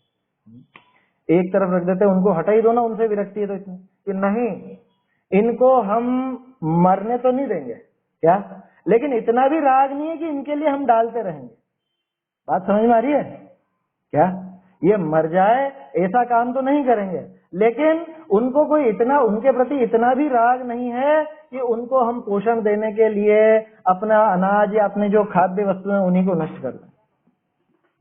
[SPEAKER 1] एक तरफ रख देते हैं। उनको हटा ही दो ना, उनसे विरक्ति है तो इतनी कि नहीं इनको हम मरने तो नहीं देंगे क्या, लेकिन इतना भी राग नहीं है कि इनके लिए हम डालते रहेंगे। बात समझ में आ रही है क्या? ये मर जाए ऐसा काम तो नहीं करेंगे, लेकिन उनको कोई इतना, उनके प्रति इतना भी राग नहीं है कि उनको हम पोषण देने के लिए अपना अनाज या अपने जो खाद्य वस्तु है उन्हीं को नष्ट कर दें,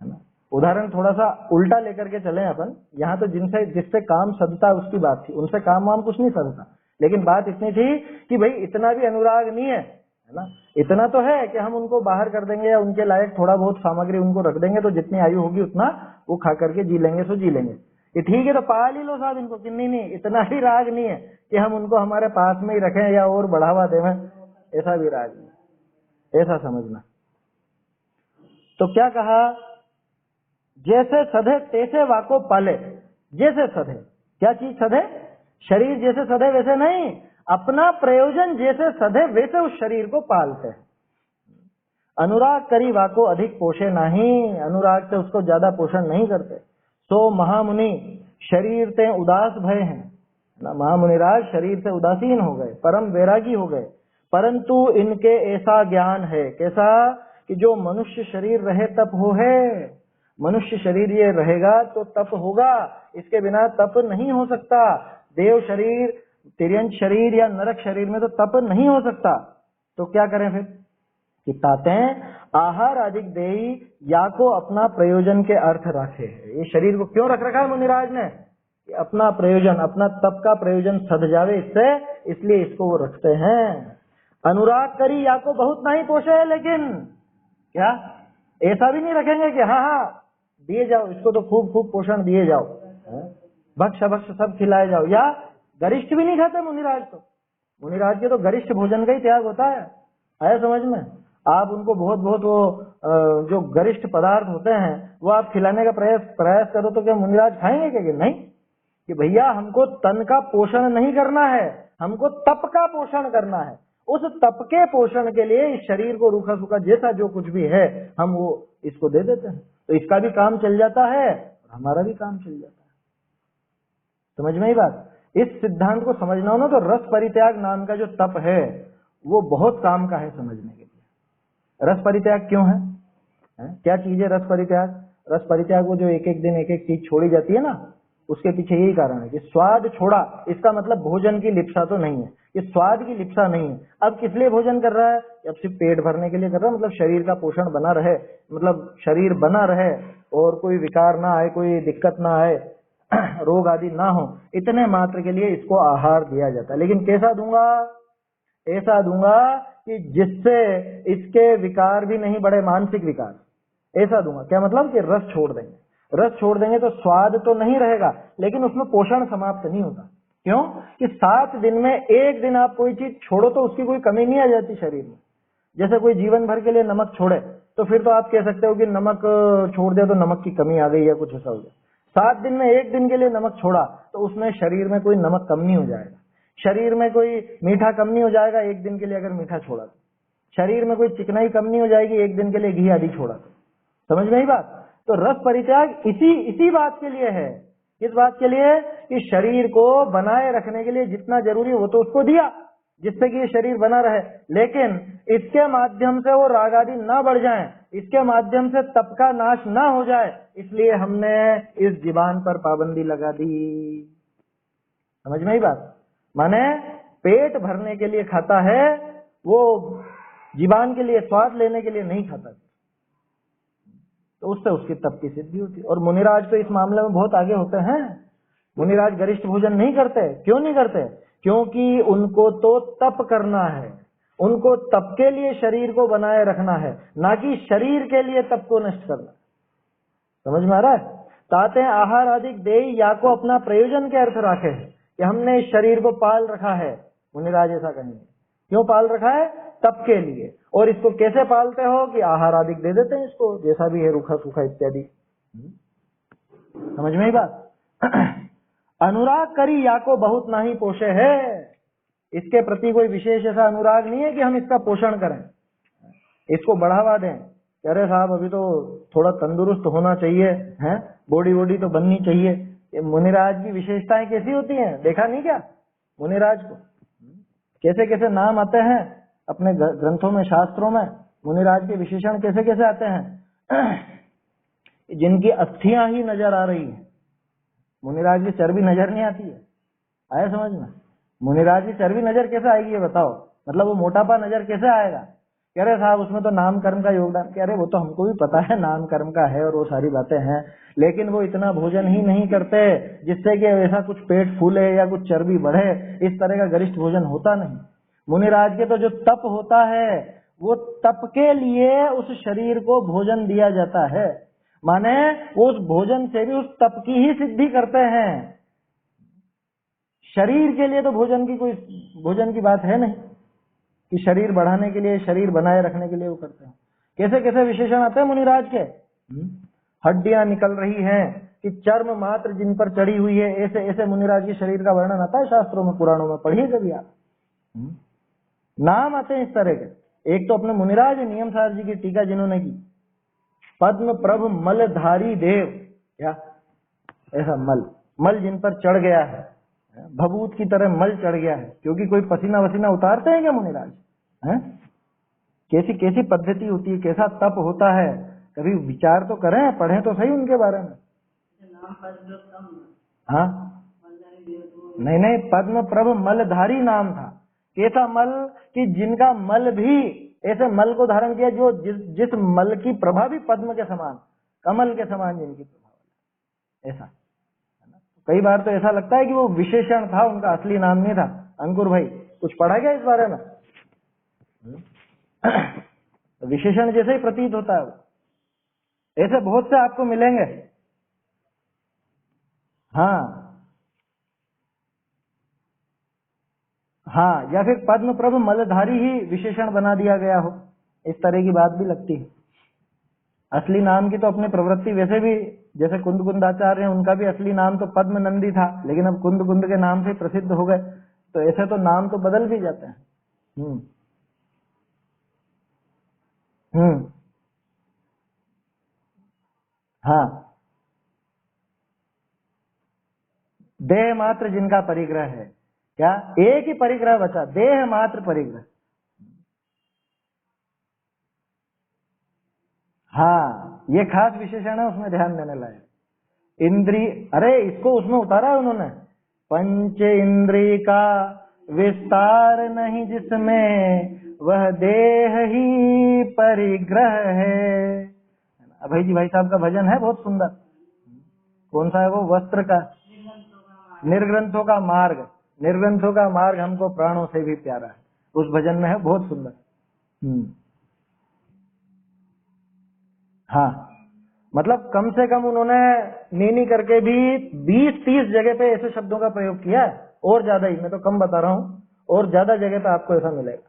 [SPEAKER 1] है ना। उदाहरण थोड़ा सा उल्टा लेकर के चलें अपन। यहाँ तो जिससे काम सधता उसकी बात थी, उनसे काम वाम कुछ नहीं सधता, लेकिन बात इतनी थी कि भाई इतना भी अनुराग नहीं है, है ना। इतना तो है कि हम उनको बाहर कर देंगे या उनके लायक थोड़ा बहुत सामग्री उनको रख देंगे, तो जितनी आयु होगी उतना वो खा करके जी लेंगे, सो जी लेंगे। ये ठीक है तो पाल ही लो साहब इनको, कि नहीं इतना भी राग नहीं है कि हम उनको हमारे पास में ही रखें या और बढ़ावा देवें, ऐसा भी राग नहीं, ऐसा समझना। तो क्या कहा, जैसे सधे तैसे वाको पाले। जैसे सधे, क्या चीज सधे? शरीर जैसे सधे वैसे नहीं, अपना प्रयोजन जैसे सधे वैसे उस शरीर को पालते हैं। अनुराग करी वाको अधिक पोषे नहीं, अनुराग से उसको ज्यादा पोषण नहीं करते। सो महामुनि शरीर ते उदास भय हैं ना, महामुनिराज शरीर से उदासीन हो गए, परम वैरागी हो गए। परंतु इनके ऐसा ज्ञान है, कैसा कि जो मनुष्य शरीर रहे तप हो है, मनुष्य शरीर ये रहेगा तो तप होगा, इसके बिना तप नहीं हो सकता। देव शरीर, तिर्यंत शरीर या नरक शरीर में तो तप नहीं हो सकता। तो क्या करें फिर? कि ताते आहार अधिक देई या को अपना प्रयोजन के अर्थ रखे। ये शरीर को क्यों रख रखा है मुनिराज ने? कि अपना प्रयोजन, अपना तप का प्रयोजन सध जावे इससे, इसलिए इसको वो रखते हैं। अनुराग करी या को बहुत नहीं पोषे है, लेकिन क्या ऐसा भी नहीं रखेंगे कि हाँ हाँ दिए जाओ इसको, तो खूब खूब पोषण दिए जाओ, भक्ष भक्ष सब खिलाए जाओ, या गरिष्ठ भी नहीं खाते मुनिराज। तो मुनिराज के तो गरिष्ठ भोजन का ही त्याग होता है, आया समझ में? आप उनको बहुत बहुत वो जो गरिष्ठ पदार्थ होते हैं वो आप खिलाने का प्रयास करो तो क्या मुनिराज खाएंगे क्या? नहीं, कि भैया हमको तन का पोषण नहीं करना है, हमको तप का पोषण करना है। उस तप के पोषण के लिए इस शरीर को रूखा सूखा जैसा जो कुछ भी है हम वो इसको दे देते हैं, तो इसका भी काम चल जाता है और हमारा भी काम चल जाता है। समझ में ही बात? इस सिद्धांत को समझना हो ना तो रस परित्याग नाम का जो तप है वो बहुत काम का है समझने के लिए। रस परित्याग क्यों है? क्या चीज है रस परित्याग? रस परित्याग वो जो एक एक दिन एक एक चीज छोड़ी जाती है ना, उसके पीछे यही कारण है कि स्वाद छोड़ा। इसका मतलब भोजन की लिप्सा तो नहीं है, ये स्वाद की लिप्सा नहीं है। अब किस लिए भोजन कर रहा है? अब सिर्फ पेट भरने के लिए कर रहा है, मतलब शरीर का पोषण बना रहे, मतलब शरीर बना रहे और कोई विकार ना आए, कोई दिक्कत ना आए, रोग आदि ना हो, इतने मात्र के लिए इसको आहार दिया जाता है। लेकिन कैसा दूंगा? ऐसा दूंगा कि जिससे इसके विकार भी नहीं बढ़े, मानसिक विकार। ऐसा दूंगा, क्या मतलब? कि रस छोड़ देंगे। रस छोड़ देंगे तो स्वाद तो नहीं रहेगा, लेकिन उसमें पोषण समाप्त नहीं होता। क्यों? कि 7 दिन में एक दिन आप कोई चीज छोड़ो तो उसकी कोई कमी नहीं आ जाती शरीर में। जैसे कोई जीवन भर के लिए नमक छोड़े तो फिर तो आप कह सकते हो कि नमक छोड़ दिया तो नमक की कमी आ गई या कुछ ऐसा हो गया। 7 दिन में एक दिन के लिए नमक छोड़ा तो उसमें शरीर में कोई नमक कम नहीं हो जाएगा, शरीर में कोई मीठा कम नहीं हो जाएगा एक दिन के लिए अगर मीठा छोड़ा तो, शरीर में कोई चिकनाई कम नहीं हो जाएगी एक दिन के लिए घी आदि छोड़ा तो। समझ में ही बात? तो रस परित्याग इसी बात के लिए है। किस बात के लिए? कि शरीर को बनाए रखने के लिए जितना जरूरी हो तो उसको दिया, जिससे कि ये शरीर बना रहे, लेकिन इसके माध्यम से वो राग आदि ना बढ़ जाए, इसके माध्यम से तप का नाश ना हो जाए, इसलिए हमने इस जीवान पर पाबंदी लगा दी। समझ में ही बात? माने पेट भरने के लिए खाता है, वो जीवान के लिए स्वाद लेने के लिए नहीं खाता, तो उससे उसकी तप की सिद्धि होती है। और मुनिराज तो इस मामले में बहुत आगे होते हैं। मुनिराज गरिष्ठ भोजन नहीं करते। क्यों नहीं करते? क्योंकि उनको तो तप करना है, उनको तप के लिए शरीर को बनाए रखना है, ना कि शरीर के लिए तप को नष्ट करना। समझ में आ रहा है? ताते आहार अधिक दे या को अपना प्रयोजन के अर्थ रखे है कि हमने इस शरीर को पाल रखा है। मुनिराज ऐसा कहेंगे। क्यों पाल रखा है? तप के लिए। और इसको कैसे पालते हो? कि आहार आदि दे देते हैं इसको, जैसा भी है रूखा सूखा इत्यादि। समझ में ही बात? अनुराग करी या को बहुत नहीं पोषे है, इसके प्रति कोई विशेष ऐसा अनुराग नहीं है कि हम इसका पोषण करें, इसको बढ़ावा दें। अरे साहब अभी तो थोड़ा तंदुरुस्त होना चाहिए, हैं, बॉडी वॉडी तो बननी चाहिए। ये मुनिराज की विशेषताएं कैसी होती हैं, देखा नहीं क्या? मुनिराज को कैसे कैसे नाम आते हैं अपने ग्रंथों में, शास्त्रों में। मुनिराज के विशेषण कैसे कैसे आते हैं, जिनकी अस्थियां ही नजर आ रही है, मुनिराज की चर्बी नजर नहीं आती है। आया समझ में? मुनिराज की चर्बी नजर कैसे आएगी ये बताओ? मतलब वो मोटापा नजर कैसे आएगा? कह रहे साहब उसमें तो नाम कर्म का योगदान। कह रहे वो तो हमको भी पता है नाम कर्म का है और वो सारी बातें हैं, लेकिन वो इतना भोजन ही नहीं करते जिससे कि ऐसा कुछ पेट फूले या कुछ चर्बी बढ़े। इस तरह का गरिष्ठ भोजन होता नहीं। मुनिराज के तो जो तप होता है वो तप के लिए उस शरीर को भोजन दिया जाता है, माने वो उस भोजन से भी उस तप की ही सिद्धि करते हैं। शरीर के लिए तो भोजन की बात है नहीं कि शरीर बढ़ाने के लिए, शरीर बनाए रखने के लिए वो करते हैं। कैसे कैसे विशेषण आते हैं मुनिराज के। हड्डियां निकल रही हैं कि चर्म मात्र जिन पर चढ़ी हुई है, ऐसे ऐसे मुनिराज के शरीर का वर्णन आता है शास्त्रों में, पुराणों में। पढ़िए कभी आप, नाम आते हैं इस तरह के। एक तो अपने मुनिराज नियम सार जी की टीका जिन्होंने की, पद्म प्रभ मलधारी देव, क्या ऐसा मल जिन पर चढ़ गया है, भभूत की तरह मल चढ़ गया है, क्योंकि कोई पसीना वसीना उतारते हैं क्या मुनिराज? हैं? कैसी कैसी पद्धति होती है, कैसा तप होता है, कभी विचार तो करें, पढ़ें तो सही उनके बारे में। हाँ नहीं, पद्म प्रभ मलधारी नाम था। कैसा मल कि जिनका मल भी ऐसे मल को धारण किया जो जिस मल की प्रभा भी पद्म के समान, कमल के समान जिनकी प्रभा, ऐसा। कई बार तो ऐसा लगता है कि वो विशेषण था, उनका असली नाम नहीं था। अंकुर भाई कुछ पढ़ा गया इस बारे में? विशेषण जैसे ही प्रतीत होता है वो। ऐसे बहुत से आपको मिलेंगे। हाँ, या फिर पद्म प्रभ मलधारी ही विशेषण बना दिया गया हो, इस तरह की बात भी लगती है। असली नाम की तो अपनी प्रवृत्ति वैसे भी, जैसे कुंद कुंदाचार्य हैं, उनका भी असली नाम तो पद्म नंदी था, लेकिन अब कुंद कुंद के नाम से प्रसिद्ध हो गए, तो ऐसे तो नाम तो बदल भी जाते हैं। हाँ, देह मात्र जिनका परिग्रह है, क्या एक ही परिग्रह बचा, देह मात्र परिग्रह। हाँ, ये खास विशेषण है, उसमें ध्यान देने लायक। इंद्री, अरे इसको उसमें उतारा है उन्होंने, पंच इंद्री का विस्तार नहीं जिसमें वह देह ही परिग्रह है। अभय जी भाई साहब का भजन है बहुत सुंदर। कौन सा है वो? वस्त्र का निर्ग्रंथों का मार्ग, निर्ग्रंथों का मार्ग हमको प्राणों से भी प्यारा है, उस भजन में है, बहुत सुंदर। हाँ, मतलब कम से कम उन्होंने नीनी करके भी 20-30 जगह पे ऐसे शब्दों का प्रयोग किया है, और ज्यादा ही, मैं तो कम बता रहा हूँ, और ज्यादा जगह पे आपको ऐसा मिलेगा।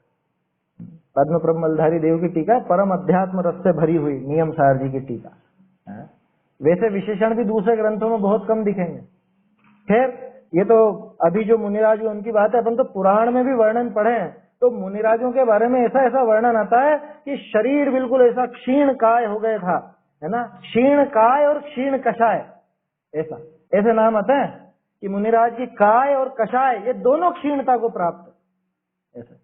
[SPEAKER 1] पद्म प्रभ मलधारी देव की टीका परम अध्यात्म रस से भरी हुई, नियम सार जी की टीका। वैसे विशेषण भी दूसरे ग्रंथों में बहुत कम दिखेंगे। खैर, ये तो अभी जो मुनिराज उनकी बात है, अपन तो पुराण में भी वर्णन पढ़े हैं, तो मुनिराजों के बारे में ऐसा ऐसा वर्णन आता है कि शरीर बिल्कुल ऐसा क्षीण काय हो गया था, है ना, क्षीण काय और क्षीण कषाय, ऐसा ऐसे नाम आते हैं कि मुनिराज की काय और कषाय ये दोनों क्षीणता को प्राप्त है, ऐसा।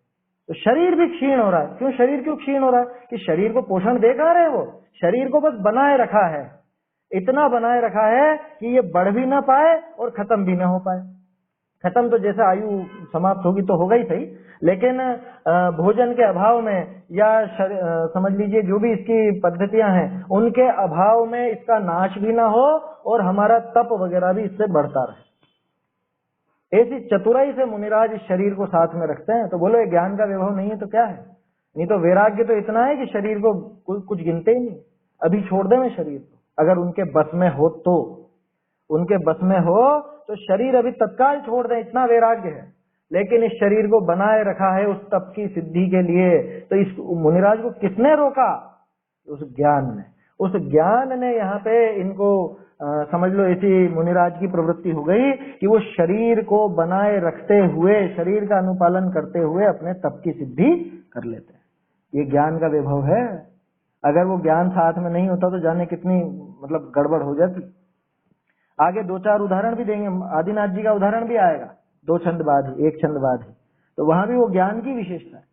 [SPEAKER 1] तो शरीर भी क्षीण हो रहा है। क्यों शरीर क्यों क्षीण हो रहा है? कि शरीर को पोषण दे कहां रहे, वो शरीर को बस बनाए रखा है, इतना बनाए रखा है कि ये बढ़ भी ना पाए और खत्म भी ना हो पाए। खत्म तो जैसे आयु समाप्त होगी तो होगा ही सही, लेकिन भोजन के अभाव में या समझ लीजिए जो भी इसकी पद्धतियां हैं उनके अभाव में इसका नाश भी ना हो और हमारा तप वगैरह भी इससे बढ़ता रहे। ऐसी चतुराई से मुनिराज इस शरीर को साथ में रखते हैं। तो बोलो ये ज्ञान का वैभव नहीं है तो क्या है? नहीं तो वैराग्य तो इतना है कि शरीर को कुछ गिनते ही नहीं, अभी छोड़ दे मैं शरीर को, अगर उनके बस में हो तो, उनके बस में हो तो शरीर अभी तत्काल छोड़ दे, इतना वैराग्य है। लेकिन इस शरीर को बनाए रखा है उस तप की सिद्धि के लिए, तो इस मुनिराज को किसने रोका? उस ज्ञान ने, उस ज्ञान ने यहाँ पे इनको समझ लो ऐसी मुनिराज की प्रवृत्ति हो गई कि वो शरीर को बनाए रखते हुए, शरीर का अनुपालन करते हुए अपने तप की सिद्धि कर लेते हैं। ये ज्ञान का वैभव है। अगर वो ज्ञान साथ में नहीं होता तो जाने कितनी मतलब गड़बड़ हो जाती। आगे 2-4 उदाहरण भी देंगे, आदिनाथ जी का उदाहरण भी आएगा 2 छंद बाद ही, 1 छंद बाद ही, तो वहां भी वो ज्ञान की विशेषता है।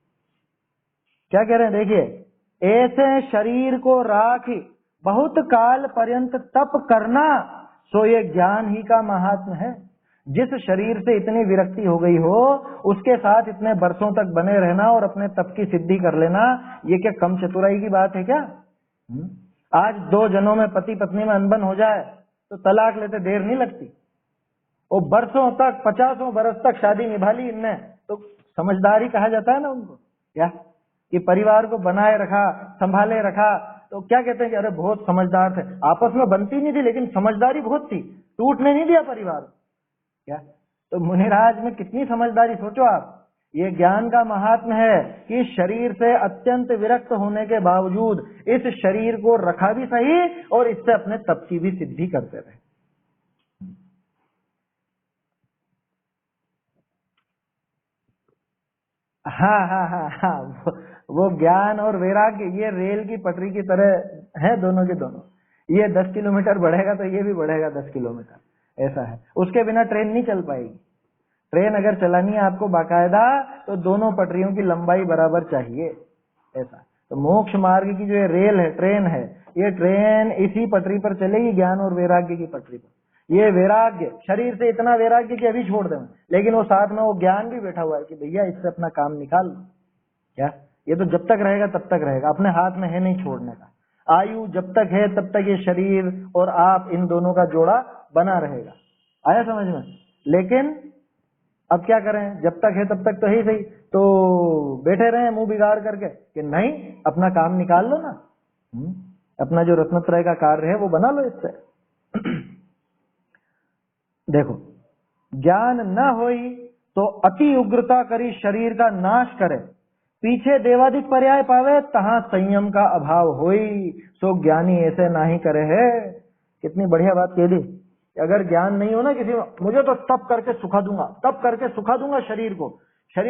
[SPEAKER 1] क्या कह रहे हैं देखिए, ऐसे शरीर को राखी बहुत काल पर्यंत तप करना, सो ये ज्ञान ही का महात्म है। जिस शरीर से इतनी विरक्ति हो गई हो उसके साथ इतने वर्षों तक बने रहना और अपने तप की सिद्धि कर लेना, ये क्या कम चतुराई की बात है क्या? आज 2 जनों में पति पत्नी में अनबन हो जाए तो तलाक लेते देर नहीं लगती, वो बरसों तक 50 बरस तक शादी निभा ली इनने, तो समझदारी कहा जाता है ना उनको, क्या कि परिवार को बनाए रखा, संभाले रखा। तो क्या कहते हैं कि अरे बहुत समझदार थे, आपस में बनती नहीं थी लेकिन समझदारी बहुत थी, टूटने नहीं दिया परिवार, क्या? तो मुनिराज में कितनी समझदारी, सोचो आप। ये ज्ञान का महात्म है कि शरीर से अत्यंत विरक्त होने के बावजूद इस शरीर को रखा भी सही और इससे अपने तप की भी सिद्धि करते रहे। हाँ हाँ हाँ हाँ, वो ज्ञान और वैराग्य ये रेल की पटरी की तरह है, दोनों के दोनों। ये 10 किलोमीटर बढ़ेगा तो ये भी बढ़ेगा 10 किलोमीटर, ऐसा है। उसके बिना ट्रेन नहीं चल पाएगी। ट्रेन अगर चलानी है आपको बाकायदा, तो दोनों पटरियों की लंबाई बराबर चाहिए, ऐसा। तो मोक्ष मार्ग की जो ये रेल है, ट्रेन है, ये ट्रेन इसी पटरी पर चलेगी, ज्ञान और वैराग्य की पटरी पर। ये वैराग्य, शरीर से इतना वैराग्य कि अभी छोड़ दें, लेकिन वो साथ में वो ज्ञान भी बैठा हुआ है कि भैया इससे अपना काम निकाल लो। क्या ये तो जब तक रहेगा तब तक रहेगा, अपने हाथ में है नहीं छोड़ने का। आयु जब तक है तब तक ये शरीर और आप, इन दोनों का जोड़ा बना रहेगा। आया समझ में? लेकिन अब क्या करें, जब तक है तब तक तो ही सही, तो बैठे रहे मुंह बिगाड़ करके कि नहीं अपना काम निकाल लो ना। अपना जो रत्नत्रय का कार्य है वो बना लो इससे। देखो, ज्ञान न होई तो अति उग्रता करी शरीर का नाश करे, पीछे देवादिक पर्याय पावे तहां संयम का अभाव होई, सो ज्ञानी ऐसे नाही करे है। कितनी बढ़िया बात कह दी। अगर ज्ञान नहीं हो ना किसी में, मुझे तो तप करके सुखा दूंगा, तप करके सुखा दूंगा शरीर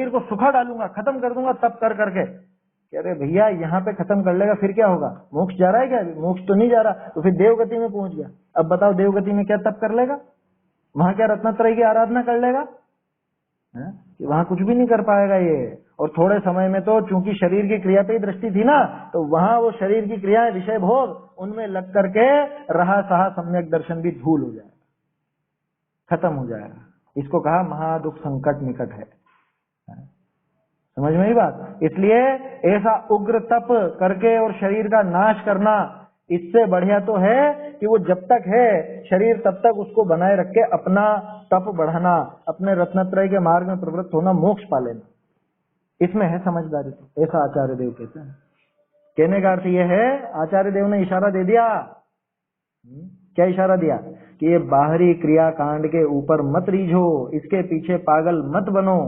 [SPEAKER 1] को सुखा डालूंगा, खत्म कर दूंगा तप कर करके। कह रहे भैया यहाँ पे खत्म कर लेगा फिर क्या होगा? मोक्ष जा रहा है क्या? अभी मोक्ष तो नहीं जा रहा, तो फिर देवगति में पहुंच गया। अब बताओ देवगति में क्या तप कर लेगा? वहां क्या रत्नत्रय की आराधना कर लेगा? कि वहां कुछ भी नहीं कर पाएगा ये। और थोड़े समय में तो चूंकि शरीर की क्रिया पे ही दृष्टि थी ना, तो वहां वो शरीर की क्रियाएं, विषय भोग, उनमें लग करके रहा सहा सम्यक दर्शन भी धूल हो जाएगा, खत्म हो जाएगा। इसको कहा महादुख संकट निकट है। समझ में ही बात? इसलिए ऐसा उग्र तप करके और शरीर का नाश करना, इससे बढ़िया तो है कि वो जब तक है शरीर तब तक उसको बनाए रख के अपना तप बढ़ाना, अपने रत्नत्रय के मार्ग में प्रवृत्त होना, मोक्ष पा लेना, इसमें है समझदारी। तो ऐसा आचार्य देव कहते हैं। कहने का अर्थ यह है, आचार्य देव ने इशारा दे दिया। क्या इशारा दिया? कि ये बाहरी क्रिया कांड के ऊपर मत रीझो, इसके पीछे पागल मत बनो,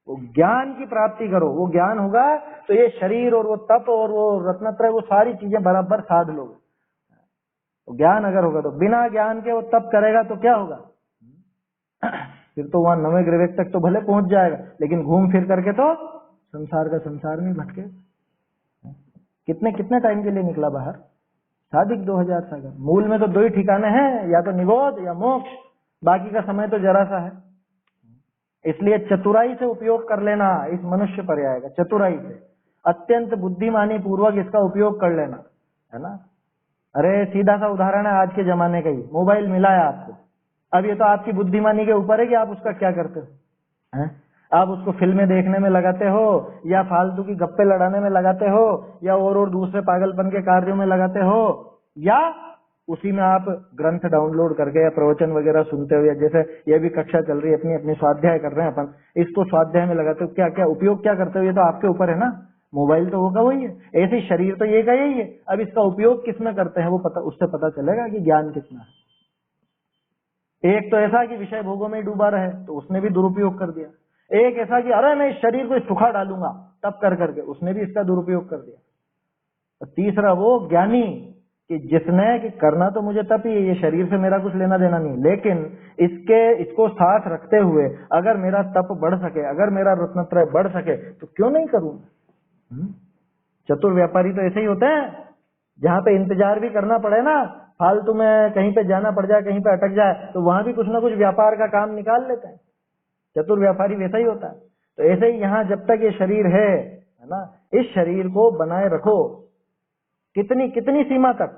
[SPEAKER 1] वो ज्ञान की प्राप्ति करो। वो ज्ञान होगा तो ये शरीर और वो तप और वो रत्नत्रय, वो सारी चीजें बराबर साध लोगे। तो ज्ञान अगर होगा, तो बिना ज्ञान के वो तप करेगा तो क्या होगा? फिर तो वहां 9वें ग्रह तक तो भले पहुंच जाएगा, लेकिन घूम फिर करके तो संसार का संसार में भटके। कितने कितने टाइम के लिए निकला बाहर? साधिक 2000 सागर। मूल में तो 2 ही ठिकाने हैं, या तो निगोध या मोक्ष, बाकी का समय तो जरा सा है। इसलिए चतुराई से उपयोग कर लेना इस मनुष्य पर्याय का, चतुराई से, अत्यंत बुद्धिमानी पूर्वक इसका उपयोग कर लेना, है ना। अरे सीधा सा उदाहरण है आज के जमाने का ही, मोबाइल मिला है आपको, अब ये तो आपकी बुद्धिमानी के ऊपर है कि आप उसका क्या करते हो, हैं? आप उसको फिल्में देखने में लगाते हो, या फालतू की गप्पे लड़ाने में लगाते हो, या और दूसरे पागलपन के कार्यों में लगाते हो, या उसी में आप ग्रंथ डाउनलोड करके या प्रवचन वगैरह सुनते हो, या जैसे ये भी कक्षा चल रही है, अपनी अपनी स्वाध्याय कर रहे हैं अपन, इसको स्वाध्याय में लगाते हो। क्या क्या उपयोग क्या करते हो, ये तो आपके ऊपर है ना। मोबाइल तो होगा वही है, ऐसे शरीर तो ये का यही है। अब इसका उपयोग किसमें करते हैं वो पता, उससे पता चलेगा कि ज्ञान कितना है। एक तो ऐसा कि विषय भोगों में डूबा रहे, तो उसने भी दुरुपयोग कर दिया। एक ऐसा कि अरे मैं इस शरीर को सुखा डालूंगा तब कर करके, उसने भी इसका दुरुपयोग कर दिया। और तीसरा वो ज्ञानी कि जिसने कि करना तो मुझे तब ही, ये शरीर से मेरा कुछ लेना देना नहीं, लेकिन इसको साथ रखते हुए अगर मेरा तप बढ़ सके, अगर मेरा रत्नत्रय बढ़ सके, तो क्यों नहीं करूं। चतुर व्यापारी तो ऐसे ही होते हैं, जहां पे इंतजार भी करना पड़े ना, फालतू में कहीं पे जाना पड़ जाए, कहीं पे अटक जाए, तो वहां भी कुछ ना कुछ व्यापार का काम निकाल लेते हैं। चतुर व्यापारी वैसा ही होता है। तो ऐसे ही यहाँ जब तक ये शरीर है ना, इस शरीर को बनाए रखो, कितनी कितनी सीमा तक,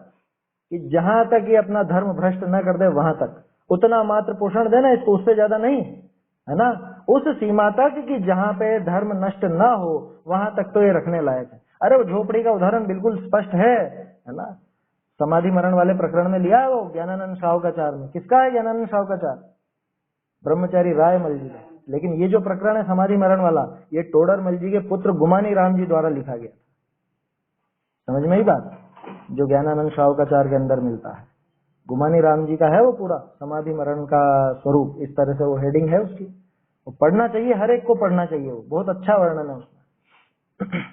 [SPEAKER 1] कि जहां तक ये अपना धर्म भ्रष्ट न कर दे वहां तक, उतना मात्र पोषण देना इसको, उससे ज्यादा नहीं, है ना। उस सीमा तक कि जहां पे धर्म नष्ट ना हो, वहां तक तो ये रखने लायक है। अरे वो झोपड़ी का उदाहरण बिल्कुल स्पष्ट है ना। समाधि मरण वाले प्रकरण में लिया है वो ज्ञानानंद सावकाचार में। किसका है ज्ञानानंद सावकाचार? ब्रह्मचारी राय मल जी का। लेकिन ये जो प्रकरण है समाधि मरण वाला, ये टोडर मल जी के पुत्र गुमानी राम जी द्वारा लिखा गया। समझ में ही बात, जो ज्ञानानंद सावकाचार के अंदर मिलता है, गुमानी राम जी का है वो पूरा समाधि मरण का स्वरूप। इस तरह से वो हेडिंग है उसकी, वो पढ़ना चाहिए, हर एक को पढ़ना चाहिए, वो बहुत अच्छा वर्णन है उसमें।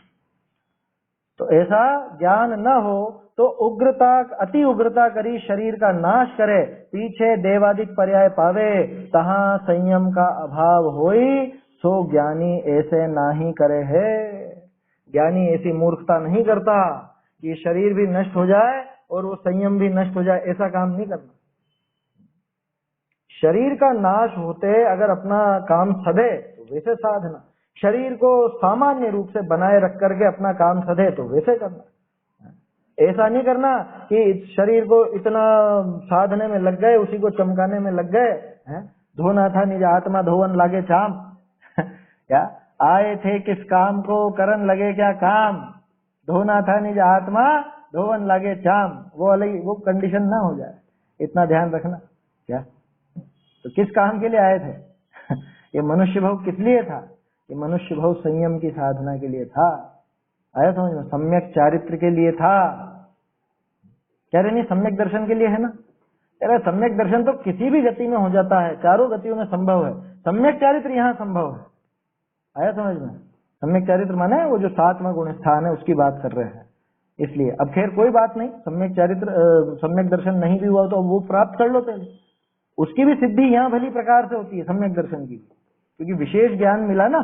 [SPEAKER 1] तो ऐसा ज्ञान न हो तो उग्रता, अति उग्रता करी शरीर का नाश करे, पीछे देवादिक पर्याय पावे, तहां संयम का अभाव होई, सो ज्ञानी ऐसे नाही करे है। ज्ञानी ऐसी मूर्खता नहीं करता कि शरीर भी नष्ट हो जाए और वो संयम भी नष्ट हो जाए, ऐसा काम नहीं करना। शरीर का नाश होते अगर अपना काम सधे तो वैसे साधना, शरीर को सामान्य रूप से बनाए रख करके अपना काम सधे तो वैसे करना। ऐसा नहीं करना कि शरीर को इतना साधने में लग गए, उसी को चमकाने में लग गए, धोना था निज आत्मा धोवन लागे चाम क्या आए थे किस काम को करन लगे क्या काम, धोना था निज आत्मा धोवन लगे चाम, वो अलग वो कंडीशन ना हो जाए, इतना ध्यान रखना। क्या तो किस काम के लिए आए थे ये मनुष्य भाव किस लिए था? ये मनुष्य भाव संयम की साधना के लिए था। आया समझ में? सम्यक चारित्र के लिए था। कह रहे नहीं सम्यक दर्शन के लिए है ना? कह रहे सम्यक दर्शन तो किसी भी गति में हो जाता है, चारों गतियों में संभव है, सम्यक चारित्र यहाँ संभव है। आया समझ में? सम्यक चारित्र माने वो जो 7वां गुण स्थान है उसकी बात कर रहे हैं। इसलिए अब खैर कोई बात नहीं, सम्यक चारित्र सम्यक दर्शन नहीं भी हुआ तो वो प्राप्त कर लो पहले, उसकी भी सिद्धि यहाँ भली प्रकार से होती है सम्यक दर्शन की, क्योंकि विशेष ज्ञान मिला ना।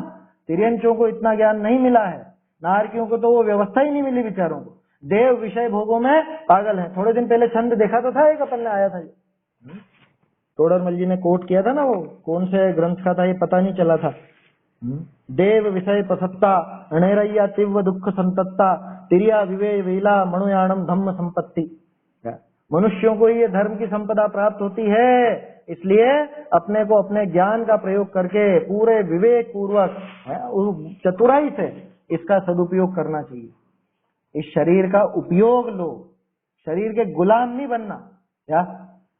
[SPEAKER 1] तिर्यंचों को इतना ज्ञान नहीं मिला है, नारकियों को तो वो व्यवस्था ही नहीं मिली बेचारों को, देव विषय भोगों में पागल है। थोड़े दिन पहले छंद देखा तो था, एक अपन ने आया था, तोड़रमल जी ने कोट किया था ना, वो कौन से ग्रंथ का था ये पता नहीं चला था। देव विषय प्रसत्ता अणेरैया तीव्र दुख संतत्ता तिरिया विवे वेला मनुयाणम धम्म संपत्ति। मनुष्यों को ये धर्म की संपदा प्राप्त होती है, इसलिए अपने को अपने ज्ञान का प्रयोग करके पूरे विवेक पूर्वक चतुराई से इसका सदुपयोग करना चाहिए। इस शरीर का उपयोग लो, शरीर के गुलाम नहीं बनना। क्या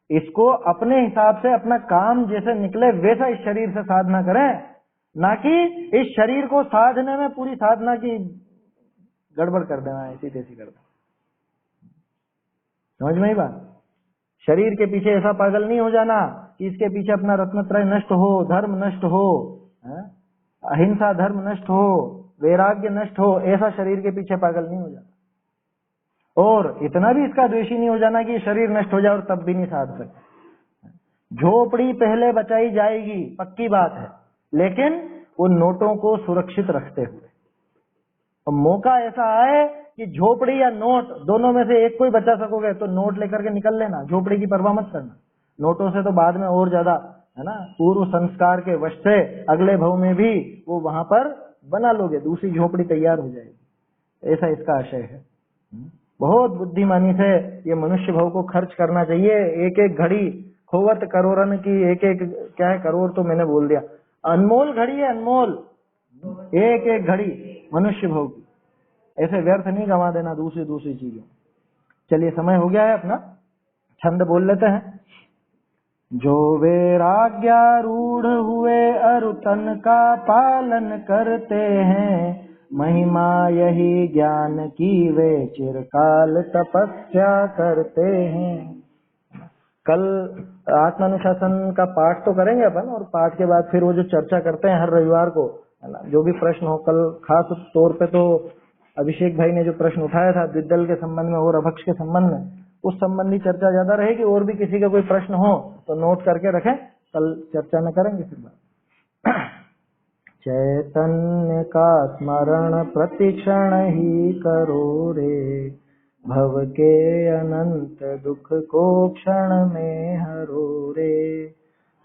[SPEAKER 1] इसको अपने हिसाब से अपना काम जैसे निकले वैसा इस शरीर से साधना करें, ना कि इस शरीर को साधने में पूरी साधना की गड़बड़ कर देना, ऐसी तैसी कर देना। समझ में ही बात? शरीर के पीछे ऐसा पागल नहीं हो जाना कि इसके पीछे अपना रत्नत्रय नष्ट हो, धर्म नष्ट हो, अहिंसा धर्म नष्ट हो, वैराग्य नष्ट हो, ऐसा शरीर के पीछे पागल नहीं हो जाना। और इतना भी इसका द्वेषी नहीं हो जाना कि शरीर नष्ट हो जाए और तब भी नहीं साध सकते। झोपड़ी पहले बचाई जाएगी, पक्की बात है, लेकिन वो नोटों को सुरक्षित रखते हुए। और मौका ऐसा आए कि झोपड़ी या नोट दोनों में से एक कोई बचा सकोगे तो नोट लेकर के निकल लेना, झोपड़ी की परवाह मत करना। नोटों से तो बाद में और ज्यादा है ना, पूर्व संस्कार के वश से अगले भव में भी वो वहां पर बना लोगे, दूसरी झोपड़ी तैयार हो जाएगी। ऐसा इसका आशय है। बहुत बुद्धिमानी से ये मनुष्य भव को खर्च करना चाहिए। एक एक घड़ी खोवत करोड़न की, एक एक क्या है, करोड़ तो मैंने बोल दिया, अनमोल घड़ी है, अनमोल एक एक घड़ी मनुष्य भव की, ऐसे व्यर्थ नहीं गंवा देना दूसरी दूसरी चीजों। चलिए समय हो गया है अपना, छंद बोल लेते हैं। जो वैराग्यारूढ़ हुए अरुतन का पालन करते हैं, महिमा यही ज्ञान की वे चिरकाल तपस्या करते हैं। कल आत्मानुशासन का पाठ तो करेंगे अपन, और पाठ के बाद फिर वो जो चर्चा करते हैं हर रविवार को, है ना, जो भी प्रश्न हो, कल खास तौर पे तो अभिषेक भाई ने जो प्रश्न उठाया था द्विदल के संबंध में और अभक्ष के संबंध में, उस संबंधी चर्चा ज्यादा रहेगी। और भी किसी का कोई प्रश्न हो तो नोट करके रखें, कल चर्चा में करेंगे फिर बात। चैतन्य का स्मरण प्रतिक्षण ही करो रे, भव के अनंत दुख को क्षण में हरो रे,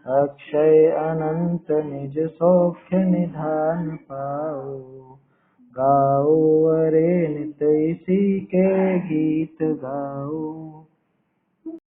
[SPEAKER 1] अक्षय अनंत निज सौख्य निधान पाओ, गाओ अरे नित इसी के गीत गाओ।